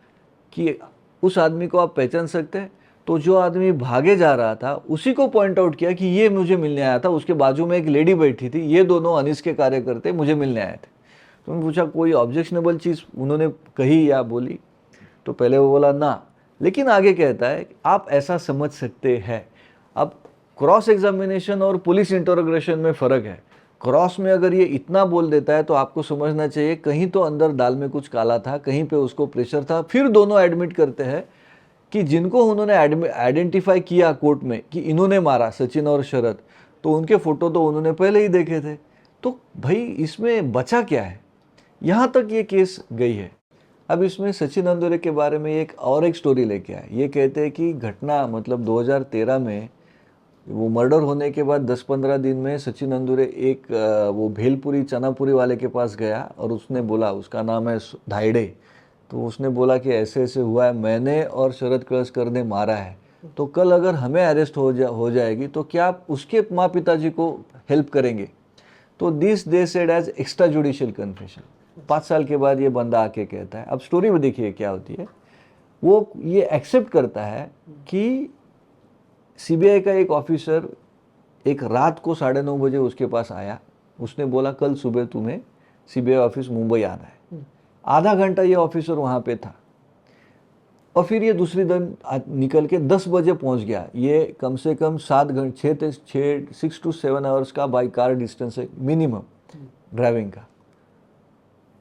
कि उस आदमी को आप पहचान सकते हैं? तो जो आदमी भागे जा रहा था उसी को पॉइंट आउट किया कि ये मुझे मिलने आया था, उसके बाजू में एक लेडी बैठी थी, ये दोनों अनीस के कार्यकर्ते मुझे मिलने आए थे। तो मैंने पूछा कोई ऑब्जेक्शनेबल चीज़ उन्होंने कही या बोली? तो पहले वो बोला ना, लेकिन आगे कहता है आप ऐसा समझ सकते हैं। अब क्रॉस एग्जामिनेशन और पुलिस इंटरोगेशन में फ़र्क है। क्रॉस में अगर ये इतना बोल देता है तो आपको समझना चाहिए कहीं तो अंदर दाल में कुछ काला था, कहीं पे उसको प्रेशर था। फिर दोनों एडमिट करते हैं कि जिनको उन्होंने आइडेंटिफाई किया कोर्ट में कि इन्होंने मारा, सचिन और शरद, तो उनके फ़ोटो तो उन्होंने पहले ही देखे थे। तो भाई इसमें बचा क्या है? यहाँ तक ये केस गई है। अब इसमें सचिन अंदुरे के बारे में एक स्टोरी लेके आए। ये कहते हैं कि घटना मतलब 2013 में वो मर्डर होने के बाद 10-15 दिन में सचिन अंदुरे एक वो भेलपुरी चनापुरी वाले के पास गया और उसने बोला, उसका नाम है धाइडे, तो उसने बोला कि ऐसे ऐसे हुआ है, मैंने और शरद कळसकर ने मारा है, तो कल अगर हमें अरेस्ट हो जाएगी तो क्या आप उसके माँ पिताजी को हेल्प करेंगे? तो this they said as extra judicial confession. 5 साल के बाद ये बंदा आके कहता है, अब स्टोरी में देखिए क्या होती है, वो ये एक्सेप्ट करता है कि सीबीआई का एक ऑफिसर एक रात को 9:30 बजे उसके पास आया। उसने बोला कल सुबह तुम्हें सीबीआई ऑफिस मुंबई आना है। आधा घंटा ये ऑफिसर वहाँ पे था और फिर ये दूसरी दिन निकल के 10 बजे पहुँच गया। ये कम से कम 7 घंटे 6 to 7 आवर्स का बाई कार डिस्टेंस है मिनिमम ड्राइविंग का।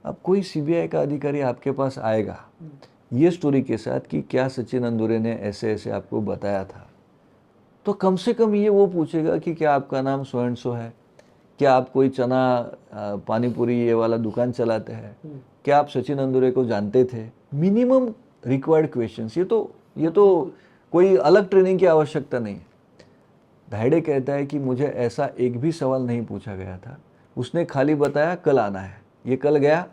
अब कोई सीबीआई का अधिकारी आपके पास आएगा ये स्टोरी के साथ कि क्या सचिन अंदुरे ने ऐसे ऐसे आपको बताया था, तो कम से कम ये वो पूछेगा कि क्या आपका नाम सो एंड सो है, क्या आप कोई चना पानी पूरी ये वाला दुकान चलाते हैं, क्या आप सचिन अंदुरे को जानते थे? Minimum required questions. ये तो कोई अलग ट्रेनिंग की आवश्यकता नहीं है। धाइडे कहता है कि मुझे ऐसा एक भी सवाल नहीं पूछा गया था, उसने खाली बताया कल आना है। ये कल गया,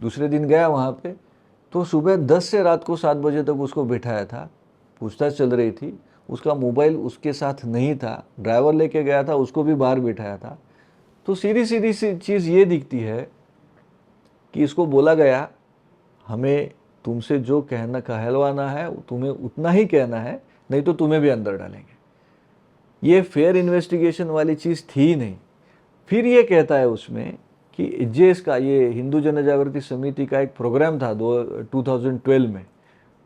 दूसरे दिन गया वहाँ पे, तो सुबह 10 से रात को 7 बजे तक उसको बिठाया था, पूछताछ चल रही थी। उसका मोबाइल उसके साथ नहीं था, ड्राइवर लेके गया था, उसको भी बाहर बिठाया था। तो सीधी सीधी सी चीज़ ये दिखती है कि इसको बोला गया हमें तुमसे जो कहलवाना है तुम्हें उतना ही कहना है, नहीं तो तुम्हें भी अंदर डालेंगे। ये फेयर इन्वेस्टिगेशन वाली चीज़ थी ही नहीं। फिर ये कहता है उसमें कि जेएस का, ये हिंदू जन जागृति समिति का एक प्रोग्राम था 2012 में,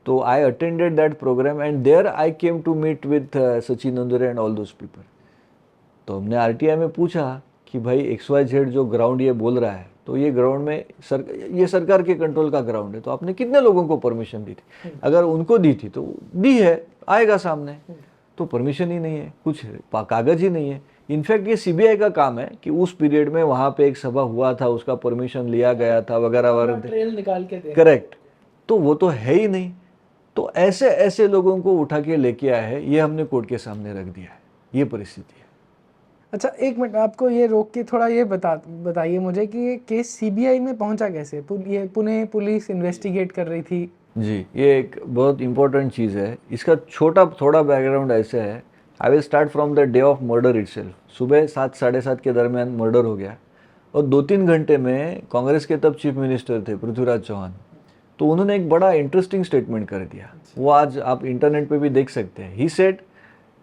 तो I attended that programme and there I came to meet with Sachin Andure and all those people. तो हमने आरटीआई में पूछा कि भाई XYZ जो ग्राउंड ये बोल रहा है, तो ये ग्राउंड में ये सरकार के कंट्रोल का ग्राउंड है, तो आपने कितने लोगों को परमिशन दी थी? अगर उनको दी थी तो दी है, आएगा सामने। तो परमिशन ही नहीं है, कुछ कागज ही नहीं है। इनफैक्ट ये सीबीआई का काम है कि उस पीरियड में वहाँ पे एक सभा हुआ था, उसका परमिशन लिया गया था वगैरह वगैरह, ट्रेल निकाल के दे। करेक्ट। तो वो तो है ही नहीं। तो ऐसे ऐसे लोगों को उठा के लेके आया है, ये हमने कोर्ट के सामने रख दिया है। ये परिस्थिति है। अच्छा, एक मिनट आपको ये रोक के थोड़ा ये बताइए मुझे कि ये केस सीबीआई में पहुंचा कैसे? ये पुणे पुलिस इन्वेस्टिगेट कर रही थी। जी, ये एक बहुत इंपॉर्टेंट चीज़ है। इसका थोड़ा बैकग्राउंड ऐसे है। I will start from the day of murder itself. सुबह 7 साढ़े 7 के दरमियान मर्डर हो गया और 2-3 घंटे में कांग्रेस के तब चीफ मिनिस्टर थे पृथ्वीराज चौहान, तो उन्होंने एक बड़ा इंटरेस्टिंग स्टेटमेंट कर दिया। वो आज आप इंटरनेट पे भी देख सकते हैं। ही सेड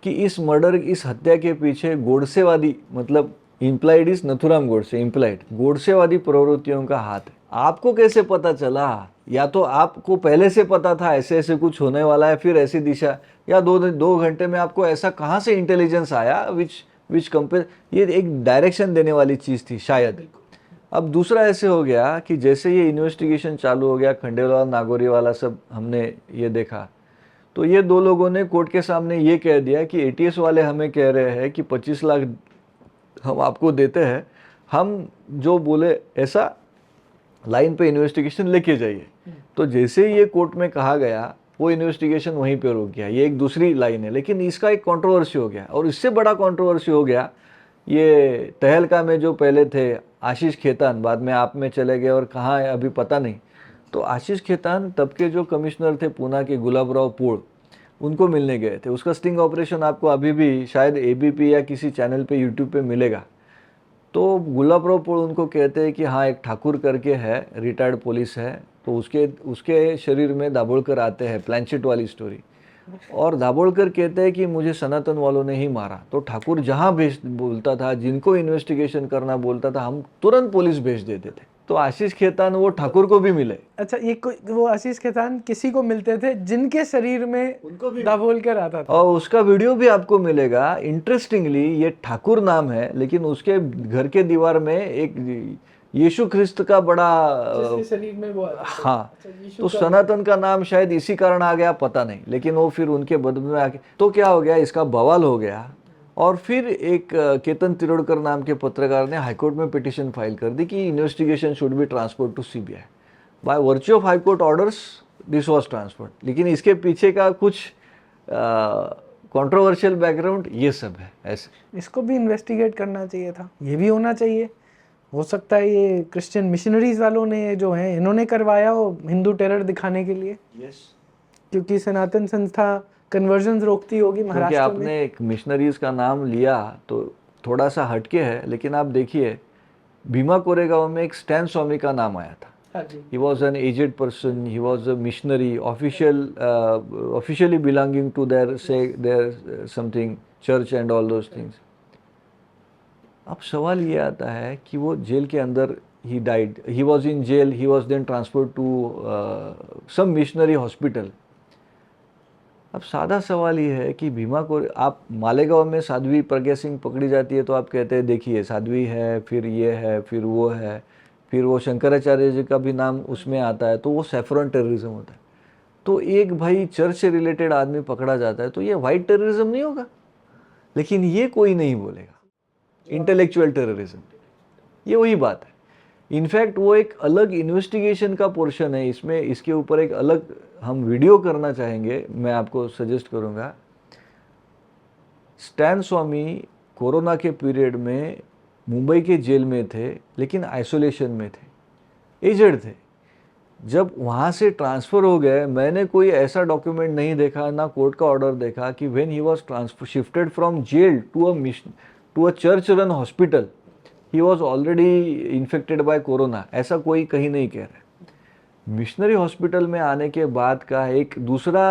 कि इस हत्या के पीछे गोडसेवादी, मतलब implied is Nathuram Godse, implied गोडसेवादी प्रवृत्तियों का हाथ है। आपको कैसे पता चला? या तो आपको पहले से पता था ऐसे ऐसे कुछ होने वाला है, फिर ऐसी दिशा, या 2 घंटे में आपको ऐसा कहाँ से इंटेलिजेंस आया विच कंपेयर, ये एक डायरेक्शन देने वाली चीज़ थी शायद। अब दूसरा ऐसे हो गया कि जैसे ये इन्वेस्टिगेशन चालू हो गया, खंडेलवाल नागौरी वाला सब हमने ये देखा, तो ये 2 लोगों ने कोर्ट के सामने ये कह दिया कि एटीएस वाले हमें कह रहे हैं कि 25 लाख हम आपको देते हैं, हम जो बोले ऐसा लाइन पे इन्वेस्टिगेशन लेके जाइए। तो जैसे ये कोर्ट में कहा गया, वो इन्वेस्टिगेशन वहीं पे रुक गया। ये एक दूसरी लाइन है, लेकिन इसका एक कंट्रोवर्सी हो गया। और इससे बड़ा कंट्रोवर्सी हो गया ये तहलका में जो पहले थे आशीष खेतान, बाद में आप में चले गए और कहाँ है अभी पता नहीं। तो आशीष खेतान तब के जो कमिश्नर थे पूना के, गुलाबराव पोळ, उनको मिलने गए थे। उसका स्टिंग ऑपरेशन आपको अभी भी शायद एबीपी या किसी चैनल पे यूट्यूब पे मिलेगा। तो गुलाबराव पोळ उनको कहते हैं कि हाँ एक ठाकुर करके है, रिटायर्ड पुलिस है, तो उसके शरीर में दाभोलकर आते हैं, प्लानचेट वाली स्टोरी। और दाभोलकर कहते हैं कि मुझे सनातन वालों ने ही मारा। तो ठाकुर जहाँ भेज बोलता था, जिनको इन्वेस्टिगेशन करना बोलता था, हम तुरंत पुलिस भेज देते थे। तो आशीष खेतान वो ठाकुर को भी मिले। अच्छा, ये कोई वो आशीष खेतान किसी को मिलते थे जिनके शरीर में दाभोलकर आता था, और उसका वीडियो भी आपको मिलेगा। इंटरेस्टिंगली ये ठाकुर नाम है, लेकिन उसके घर के दीवार में एक यीशु ख्रिस्त का बड़ा जिसके शरीर में वो आता था। हाँ, अच्छा, यीशु तो का सनातन का नाम शायद इसी कारण आ गया, पता नहीं, लेकिन वो फिर उनके बदले में आके तो क्या हो गया, इसका बवाल हो गया। और फिर एक केतन तिरोडकर नाम के पत्रकार ने हाईकोर्ट में पिटीशन फाइल कर दी कि investigation should be transferred to CBI. By virtue of high court orders this was transferred. लेकिन इसके पीछे का कुछ कंट्रोवर्शियल बैकग्राउंड ये सब है। ऐसे इसको भी इन्वेस्टिगेट करना चाहिए था, ये भी होना चाहिए। हो सकता है ये क्रिश्चियन मिशनरीज वालों ने जो है इन्होंने करवाया हो हिंदू टेरर दिखाने के लिए। क्योंकि सनातन संस्था कन्वर्जन रोकती होगी क्योंकि महाराष्ट्र में। आपने एक मिशनरीज का नाम लिया तो थोड़ा सा हटके है, लेकिन आप देखिए भीमा कोरेगांव में एक स्टैन स्वामी का नाम आया था। हाँ जी। He was an aged person. He was a missionary, officially belonging to their something church and all those things. अब सवाल ये आता है कि वो जेल के अंदर he died. He was in jail. He was then transferred to some missionary hospital. अब सादा सवाल ये है कि भीमा को आप मालेगांव में साध्वी प्रज्ञा सिंह पकड़ी जाती है तो आप कहते हैं देखिए साध्वी है, फिर ये है, फिर वो है, फिर वो शंकराचार्य जी का भी नाम उसमें आता है, तो वो सैफरन टेररिज्म होता है। तो एक भाई चर्च से रिलेटेड आदमी पकड़ा जाता है तो ये वाइट टेररिज्म नहीं होगा? लेकिन ये कोई नहीं बोलेगा, इंटेलेक्चुअल टेररिज्म, ये वही बात है। इनफैक्ट वो एक अलग इन्वेस्टिगेशन का पोर्शन है, इसमें इसके ऊपर एक अलग हम वीडियो करना चाहेंगे, मैं आपको सजेस्ट करूँगा। स्टैन स्वामी कोरोना के पीरियड में मुंबई के जेल में थे, लेकिन आइसोलेशन में थे, एजेड थे। जब वहाँ से ट्रांसफ़र हो गए, मैंने कोई ऐसा डॉक्यूमेंट नहीं देखा, ना कोर्ट का ऑर्डर देखा कि when he was transfer shifted from jail to a church run hospital he was already infected by corona, ऐसा कोई कहीं नहीं कह रहा है। मिशनरी हॉस्पिटल में आने के बाद का एक दूसरा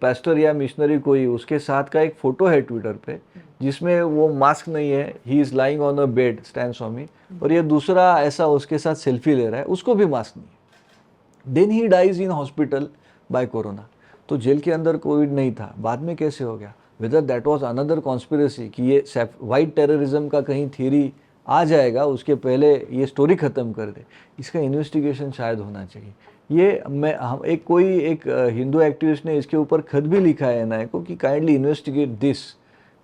पास्टर या मिशनरी कोई, उसके साथ का एक फ़ोटो है ट्विटर पे जिसमें वो मास्क नहीं है, he is lying on a bed, Stan Swamy, और ये दूसरा ऐसा उसके साथ सेल्फी ले रहा है, उसको भी मास्क नहीं है। Then he dies in hospital by corona. तो जेल के अंदर कोविड नहीं था, बाद में कैसे हो गया? Whether that was another conspiracy कि ये वाइट टेररिज्म का कहीं थ्योरी आ जाएगा, उसके पहले ये स्टोरी ख़त्म कर दे, इसका इन्वेस्टिगेशन शायद होना चाहिए। ये हम एक हिंदू एक्टिविस्ट ने इसके ऊपर खत भी लिखा है एनआई को कि kindly investigate this,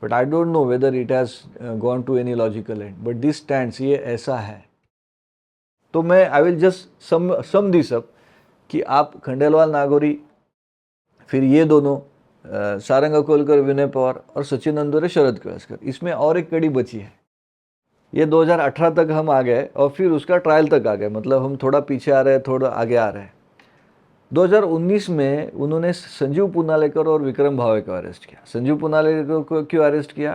but I don't know whether it has gone to any logical end, but this stands, ये ऐसा है। तो मैं I will just sum this up कि आप खंडेलवाल नागौरी, फिर ये दोनों सारंग अकोलकर, विनय पवार और सचिन अंदुरे, शरद कळसकर, इसमें और एक कड़ी बची है। ये 2018 तक हम आ गए और फिर उसका ट्रायल तक आ गए, मतलब हम थोड़ा पीछे आ रहे हैं, थोड़ा आगे आ रहे हैं। 2019 में उन्होंने संजीव पुनालेकर और विक्रम भावे को अरेस्ट किया। संजीव पुनालेकर को क्यों अरेस्ट किया?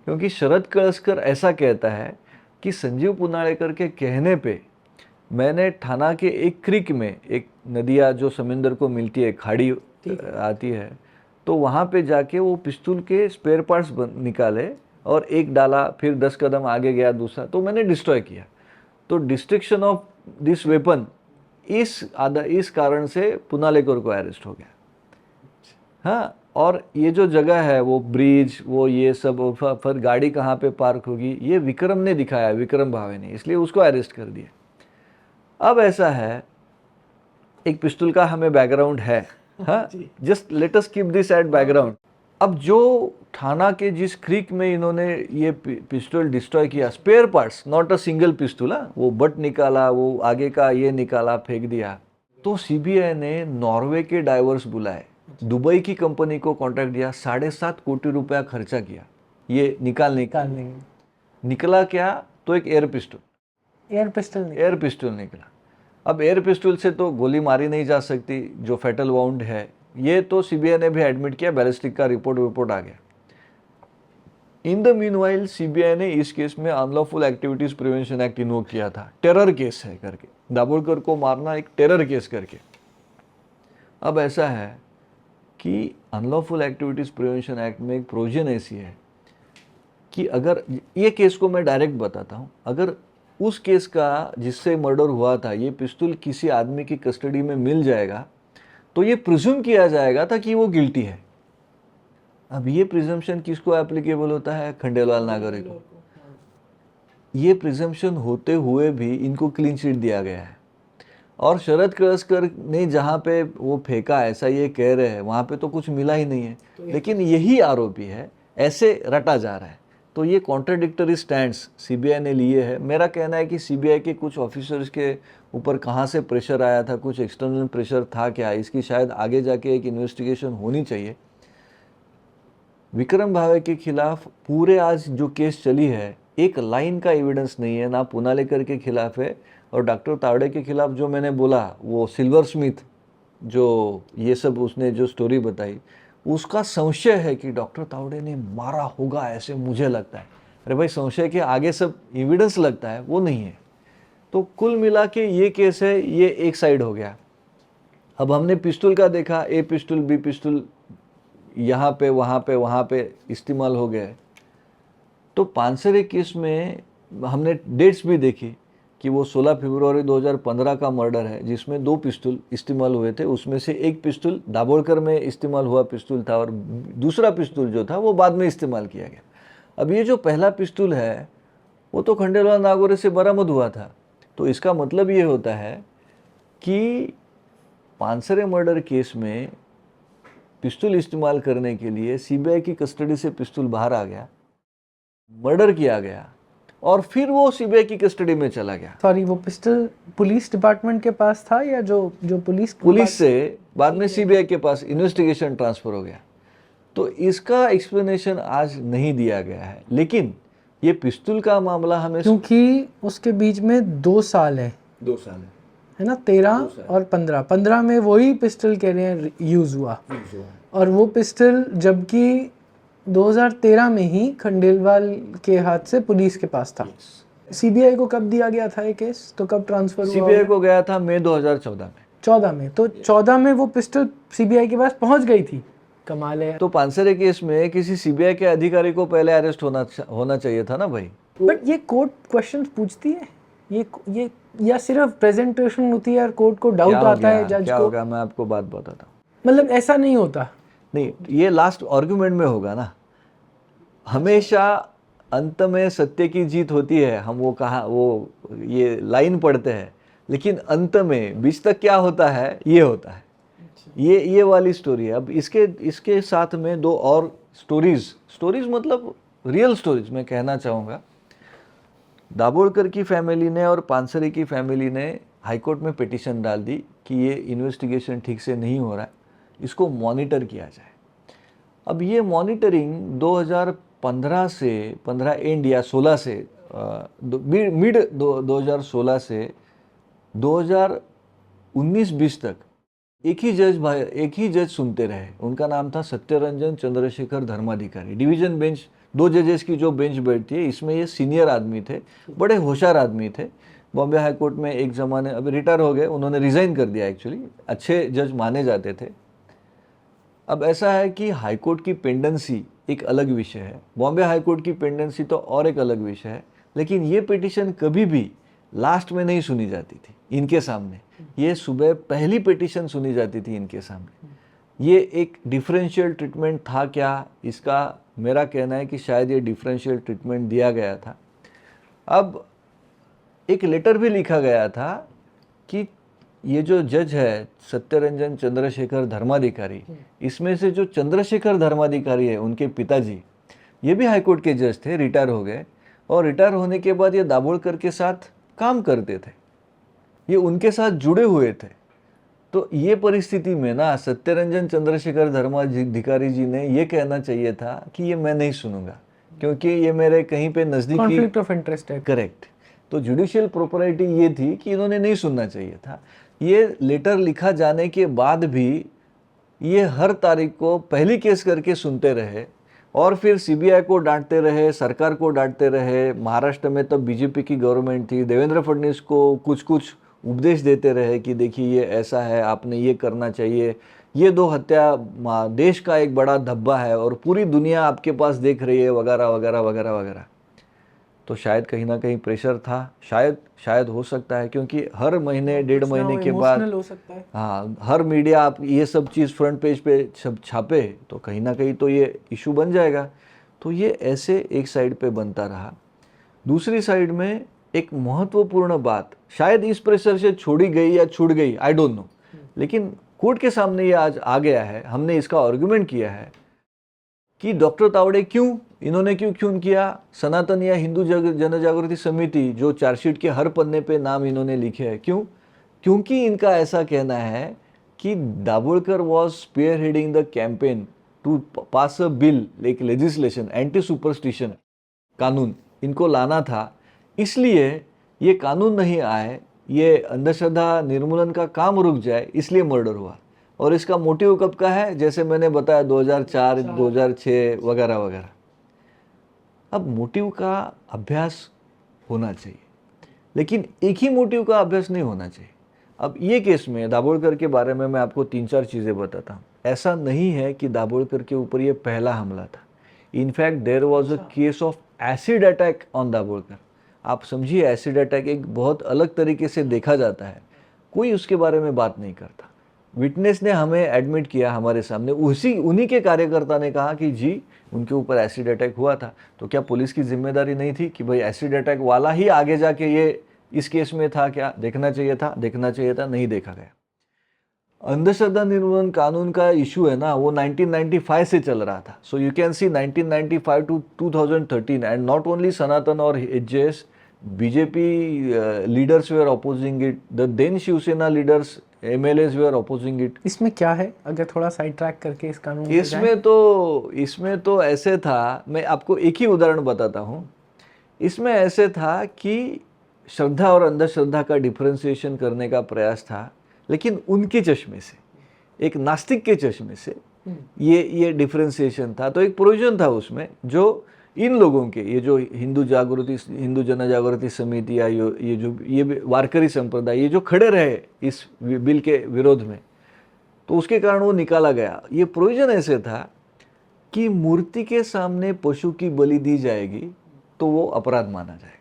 क्योंकि शरद कळसकर ऐसा कहता है कि संजीव पुनालेकर के कहने पे मैंने थाना के एक क्रीक में, एक नदिया जो समुंदर को मिलती है, खाड़ी आती है, तो वहाँ पे जाके वो पिस्तौल के स्पेयर पार्ट्स निकाले और एक डाला, फिर 10 कदम आगे गया दूसरा, तो मैंने डिस्ट्रॉय किया। तो डिस्ट्रक्शन ऑफ दिस वेपन, इस कारण से पुनालेकर को अरेस्ट हो गया। हाँ, और ये जो जगह है वो ब्रिज, वो ये सब, फिर गाड़ी कहाँ पे पार्क होगी, ये विक्रम ने दिखाया, विक्रम भावे ने, इसलिए उसको अरेस्ट कर दिया। अब ऐसा है, एक पिस्तौल का हमें बैकग्राउंड है, हाँ, just let us keep this eight background. अब जो थाना के जिस क्रीक में इन्होंने ये पिस्तौल डिस्ट्रॉय किया, spare parts, not a single pistol, वो बट निकाला, वो आगे का ये निकाला, फेंक दिया। तो सीबीआई ने नॉर्वे के डाइवर्स बुलाए, दुबई की कंपनी को कॉन्ट्रैक्ट दिया, 7.5 कोटी रुपया खर्चा किया ये निकालने। निकला क्या, तो एक एयर पिस्टल निकला। अब एयर पिस्टल से तो गोली मारी नहीं जा सकती, जो फैटल वाउंड है, ये तो सीबीआई ने भी एडमिट किया, बैलिस्टिक का रिपोर्ट आ गया। इन द मीनवाइल सीबीआई ने इस केस में unlawful activities prevention act invoke किया था, टेरर केस है करके, दाभोलकर को मारना एक टेरर केस करके। अब ऐसा है कि अनलॉफुल एक्टिविटीज प्रिवेंशन एक्ट में एक प्रोविजन ऐसी है कि अगर ये केस को मैं डायरेक्ट बताता हूँ, अगर उस केस का जिससे मर्डर हुआ था ये पिस्तौल किसी आदमी की कस्टडी में मिल जाएगा तो ये प्रिज्यूम किया जाएगा था कि वो गिल्टी है। अब ये प्रिजम्पशन किसको एप्लीकेबल होता है? खंडेलवाल नागौरी को। ये प्रिजम्पशन होते हुए भी इनको क्लीन चिट दिया गया है, और शरद कळसकर ने जहाँ पे वो फेंका, ऐसा ये कह रहे हैं, वहाँ पे तो कुछ मिला ही नहीं है, लेकिन यही आरोपी है, ऐसे रटा जा रहा है। तो ये कॉन्ट्राडिक्टरी स्टैंड्स सीबीआई ने लिए है। मेरा कहना है कि सीबीआई के कुछ ऑफिसर्स के ऊपर कहाँ से प्रेशर आया था, कुछ एक्सटर्नल प्रेशर था क्या, इसकी शायद आगे जाके एक इन्वेस्टिगेशन होनी चाहिए। विक्रम भावे के खिलाफ पूरे आज जो केस चली है, एक लाइन का एविडेंस नहीं है, ना पुनालेकर के खिलाफ है, और डॉक्टर तावड़े के खिलाफ जो मैंने बोला, वो सिल्वर स्मिथ जो ये सब उसने जो स्टोरी बताई, उसका संशय है कि डॉक्टर तावड़े ने मारा होगा, ऐसे मुझे लगता है। अरे भाई, संशय के आगे सब एविडेंस लगता है, वो नहीं है। तो कुल मिला के ये केस है, ये एक साइड हो गया। अब हमने पिस्तौल का देखा, ए पिस्तौल बी पिस्तौल यहाँ पे वहाँ पे इस्तेमाल हो गए। तो पानसरे केस में हमने डेट्स भी देखी कि वो 16 फरवरी 2015 का मर्डर है, जिसमें 2 पिस्तौल इस्तेमाल हुए थे। उसमें से एक पिस्तौल दाभोलकर में इस्तेमाल हुआ पिस्तौल था, और दूसरा पिस्तौल जो था वो बाद में इस्तेमाल किया गया। अब ये जो पहला पिस्तौल है वो तो खंडेलवाल नागौरी से बरामद हुआ था। तो इसका मतलब ये होता है कि पानसरे मर्डर केस में पिस्तौल इस्तेमाल करने के लिए सीबीआई की कस्टडी से पिस्तौल बाहर आ गया, मर्डर किया गया, और फिर वो सीबीआई की कस्टडी में चला गया। सॉरी, वो पिस्टल पुलिस डिपार्टमेंट के पास था या जो पुलिस से बाद में सीबीआई के पास इन्वेस्टिगेशन ट्रांसफर हो गया। तो इसका एक्सप्लेनेशन आज नहीं दिया गया है, लेकिन ये पिस्तौल का मामला हमें, क्योंकि उसके बीच में 2 साल है, 2 साल है ना, 13 और 15 में वही पिस्टल कह रहे हैं यूज हुआ, और वो पिस्टल जबकि 2013 में ही खंडेलवाल के हाथ से पुलिस के पास था। सीबीआई को कब दिया गया था ये केस, तो कब ट्रांसफर हुआ? सीबीआई को गया था मई 2014 में। तो 14 में वो पिस्टल सीबीआई के पास पहुंच गई थी। कमाल है। तो पानसरे केस में किसी सीबीआई के अधिकारी को पहले अरेस्ट होना चाहिए था ना भाई। बट ये कोर्ट क्वेश्चंस पूछती है, ये या सिर्फ प्रेजेंटेशन होती है और कोर्ट को डाउट आता है जज क्या को? होगा, मैं आपको बात बताता हूँ। मतलब ऐसा नहीं होता, नहीं, ये लास्ट आर्गुमेंट में होगा ना। हमेशा अंत में सत्य की जीत होती है, हम वो ये लाइन पढ़ते हैं, लेकिन अंत में बीच तक क्या होता है, ये होता है। ये वाली स्टोरी है। अब इसके साथ में 2 और स्टोरीज मतलब रियल स्टोरीज मैं कहना चाहूँगा। दाभोलकर की फैमिली ने और पानसरे की फैमिली ने हाईकोर्ट में पिटीशन डाल दी कि ये इन्वेस्टिगेशन ठीक से नहीं हो रहा है, इसको मॉनिटर किया जाए। अब ये मॉनिटरिंग 2015 से 15 एंड या 16 से मिड 2016 से 2019-20 तक एक ही जज सुनते रहे। उनका नाम था सत्यरंजन चंद्रशेखर धर्माधिकारी। डिवीजन बेंच, 2 जजेस की जो बेंच बैठती है, इसमें ये सीनियर आदमी थे, बड़े होशियार आदमी थे। बॉम्बे हाई कोर्ट में एक ज़माने, अभी रिटायर हो गए, उन्होंने रिज़ाइन कर दिया, एक्चुअली अच्छे जज माने जाते थे। अब ऐसा है कि हाई कोर्ट की पेंडेंसी एक अलग विषय है, बॉम्बे हाई कोर्ट की पेंडेंसी तो और एक अलग विषय है। लेकिन ये पिटीशन कभी भी लास्ट में नहीं सुनी जाती थी इनके सामने, ये सुबह पहली पिटीशन सुनी जाती थी इनके सामने। ये एक डिफरेंशियल ट्रीटमेंट था क्या, इसका मेरा कहना है कि शायद ये डिफरेंशियल ट्रीटमेंट दिया गया था। अब एक लेटर भी लिखा गया था कि ये जो जज है सत्यरंजन चंद्रशेखर धर्माधिकारी, इसमें से जो चंद्रशेखर धर्माधिकारी है, उनके पिताजी, ये भी हाईकोर्ट के जज थे, रिटायर हो गए, और रिटायर होने के बाद ये दाभोलकर के साथ काम करते थे, ये उनके साथ जुड़े हुए थे। तो ये परिस्थिति में ना सत्यरंजन चंद्रशेखर धर्माधिकारी जी ने ये कहना चाहिए था कि ये मैं नहीं सुनूंगा, क्योंकि ये मेरे कहीं पे नज़दीकी कॉन्फ्लिक्ट ऑफ इंटरेस्ट है। करेक्ट। तो जुडिशियल प्रॉपर्टी ये थी कि इन्होंने नहीं सुनना चाहिए था। ये लेटर लिखा जाने के बाद भी ये हर तारीख को पहली केस करके सुनते रहे और फिर सीबीआई को डांटते रहे, सरकार को डांटते रहे। महाराष्ट्र में तब बीजेपी की गवर्नमेंट थी, देवेंद्र फडणवीस को कुछ कुछ उपदेश देते रहे कि देखिए ये ऐसा है, आपने ये करना चाहिए, ये 2 हत्या देश का एक बड़ा धब्बा है और पूरी दुनिया आपके पास देख रही है, वगैरह वगैरह वगैरह वगैरह। तो शायद कहीं ना कहीं प्रेशर था, शायद हो सकता है, क्योंकि हर महीने 1.5 महीने के बाद हो सकता है। हाँ, हर मीडिया आप ये सब चीज़ फ्रंट पेज पे सब छापे तो कहीं ना कहीं तो ये इशू बन जाएगा। तो ये ऐसे एक साइड पे बनता रहा। दूसरी साइड में एक महत्वपूर्ण बात शायद इस प्रेशर से छोड़ी गई या छूट गई, आई डोंट नो, लेकिन कोर्ट के सामने ये आज आ गया है, हमने इसका आर्गुमेंट किया है कि डॉक्टर तावड़े इन्होंने क्यों किया। सनातन या हिंदू जनजागृति समिति जो चार्जशीट के हर पन्ने पे नाम इन्होंने लिखे हैं, क्योंकि इनका ऐसा कहना है कि Dabholkar was spearheading the campaign to pass a bill, एक लेजिस्लेशन, एंटी सुपरस्टिशन कानून इनको लाना था, इसलिए ये कानून नहीं आए, ये अंधश्रद्धा निर्मूलन का काम रुक जाए, इसलिए मर्डर हुआ। और इसका मोटिव कब का है, जैसे मैंने बताया 2004, 2006 वगैरह वगैरह। अब मोटिव का अभ्यास होना चाहिए, लेकिन एक ही मोटिव का अभ्यास नहीं होना चाहिए। अब ये केस में दाभोलकर के बारे में मैं आपको 3-4 चीज़ें बताता हूँ। ऐसा नहीं है कि दाभोलकर के ऊपर ये पहला हमला था। In fact there was a case of acid attack on Dabholkar. आप समझिए, एसिड अटैक एक बहुत अलग तरीके से देखा जाता है, कोई उसके बारे में बात नहीं करता। विटनेस ने हमें एडमिट किया हमारे सामने, उन्हीं के कार्यकर्ता ने कहा कि जी उनके ऊपर एसिड अटैक हुआ था। तो क्या पुलिस की जिम्मेदारी नहीं थी कि भाई एसिड अटैक वाला ही आगे जाके ये इस केस में था, क्या देखना चाहिए था, नहीं देखा गया। अंधश्रद्धा निर्मूलन कानून का इशू है ना, वो 1995 से चल रहा था। So you can see 1995 to 2013 and not only Sanatan और HJS, BJP leaders were opposing it, the then Shiv Sena leaders, MLAs were opposing it. इसमें क्या है, अगर थोड़ा साइड ट्रैक करके इस कानून पे इसमें तो ऐसे था, मैं आपको एक ही उदाहरण बताता हूँ। इसमें ऐसे था कि श्रद्धा और अंधश्रद्धा का डिफरेंशिएशन करने का प्रयास था, लेकिन उनके चश्मे से, एक नास्तिक के चश्मे से ये डिफरेंशिएशन था। तो एक प्रोविजन था उसमें जो इन लोगों के, ये जो हिंदू जनजागृति समिति या ये वारकरी संप्रदाय, ये जो खड़े रहे इस बिल के विरोध में, तो उसके कारण वो निकाला गया। ये प्रोविजन ऐसे था कि मूर्ति के सामने पशु की बलि दी जाएगी तो वो अपराध माना जाएगा।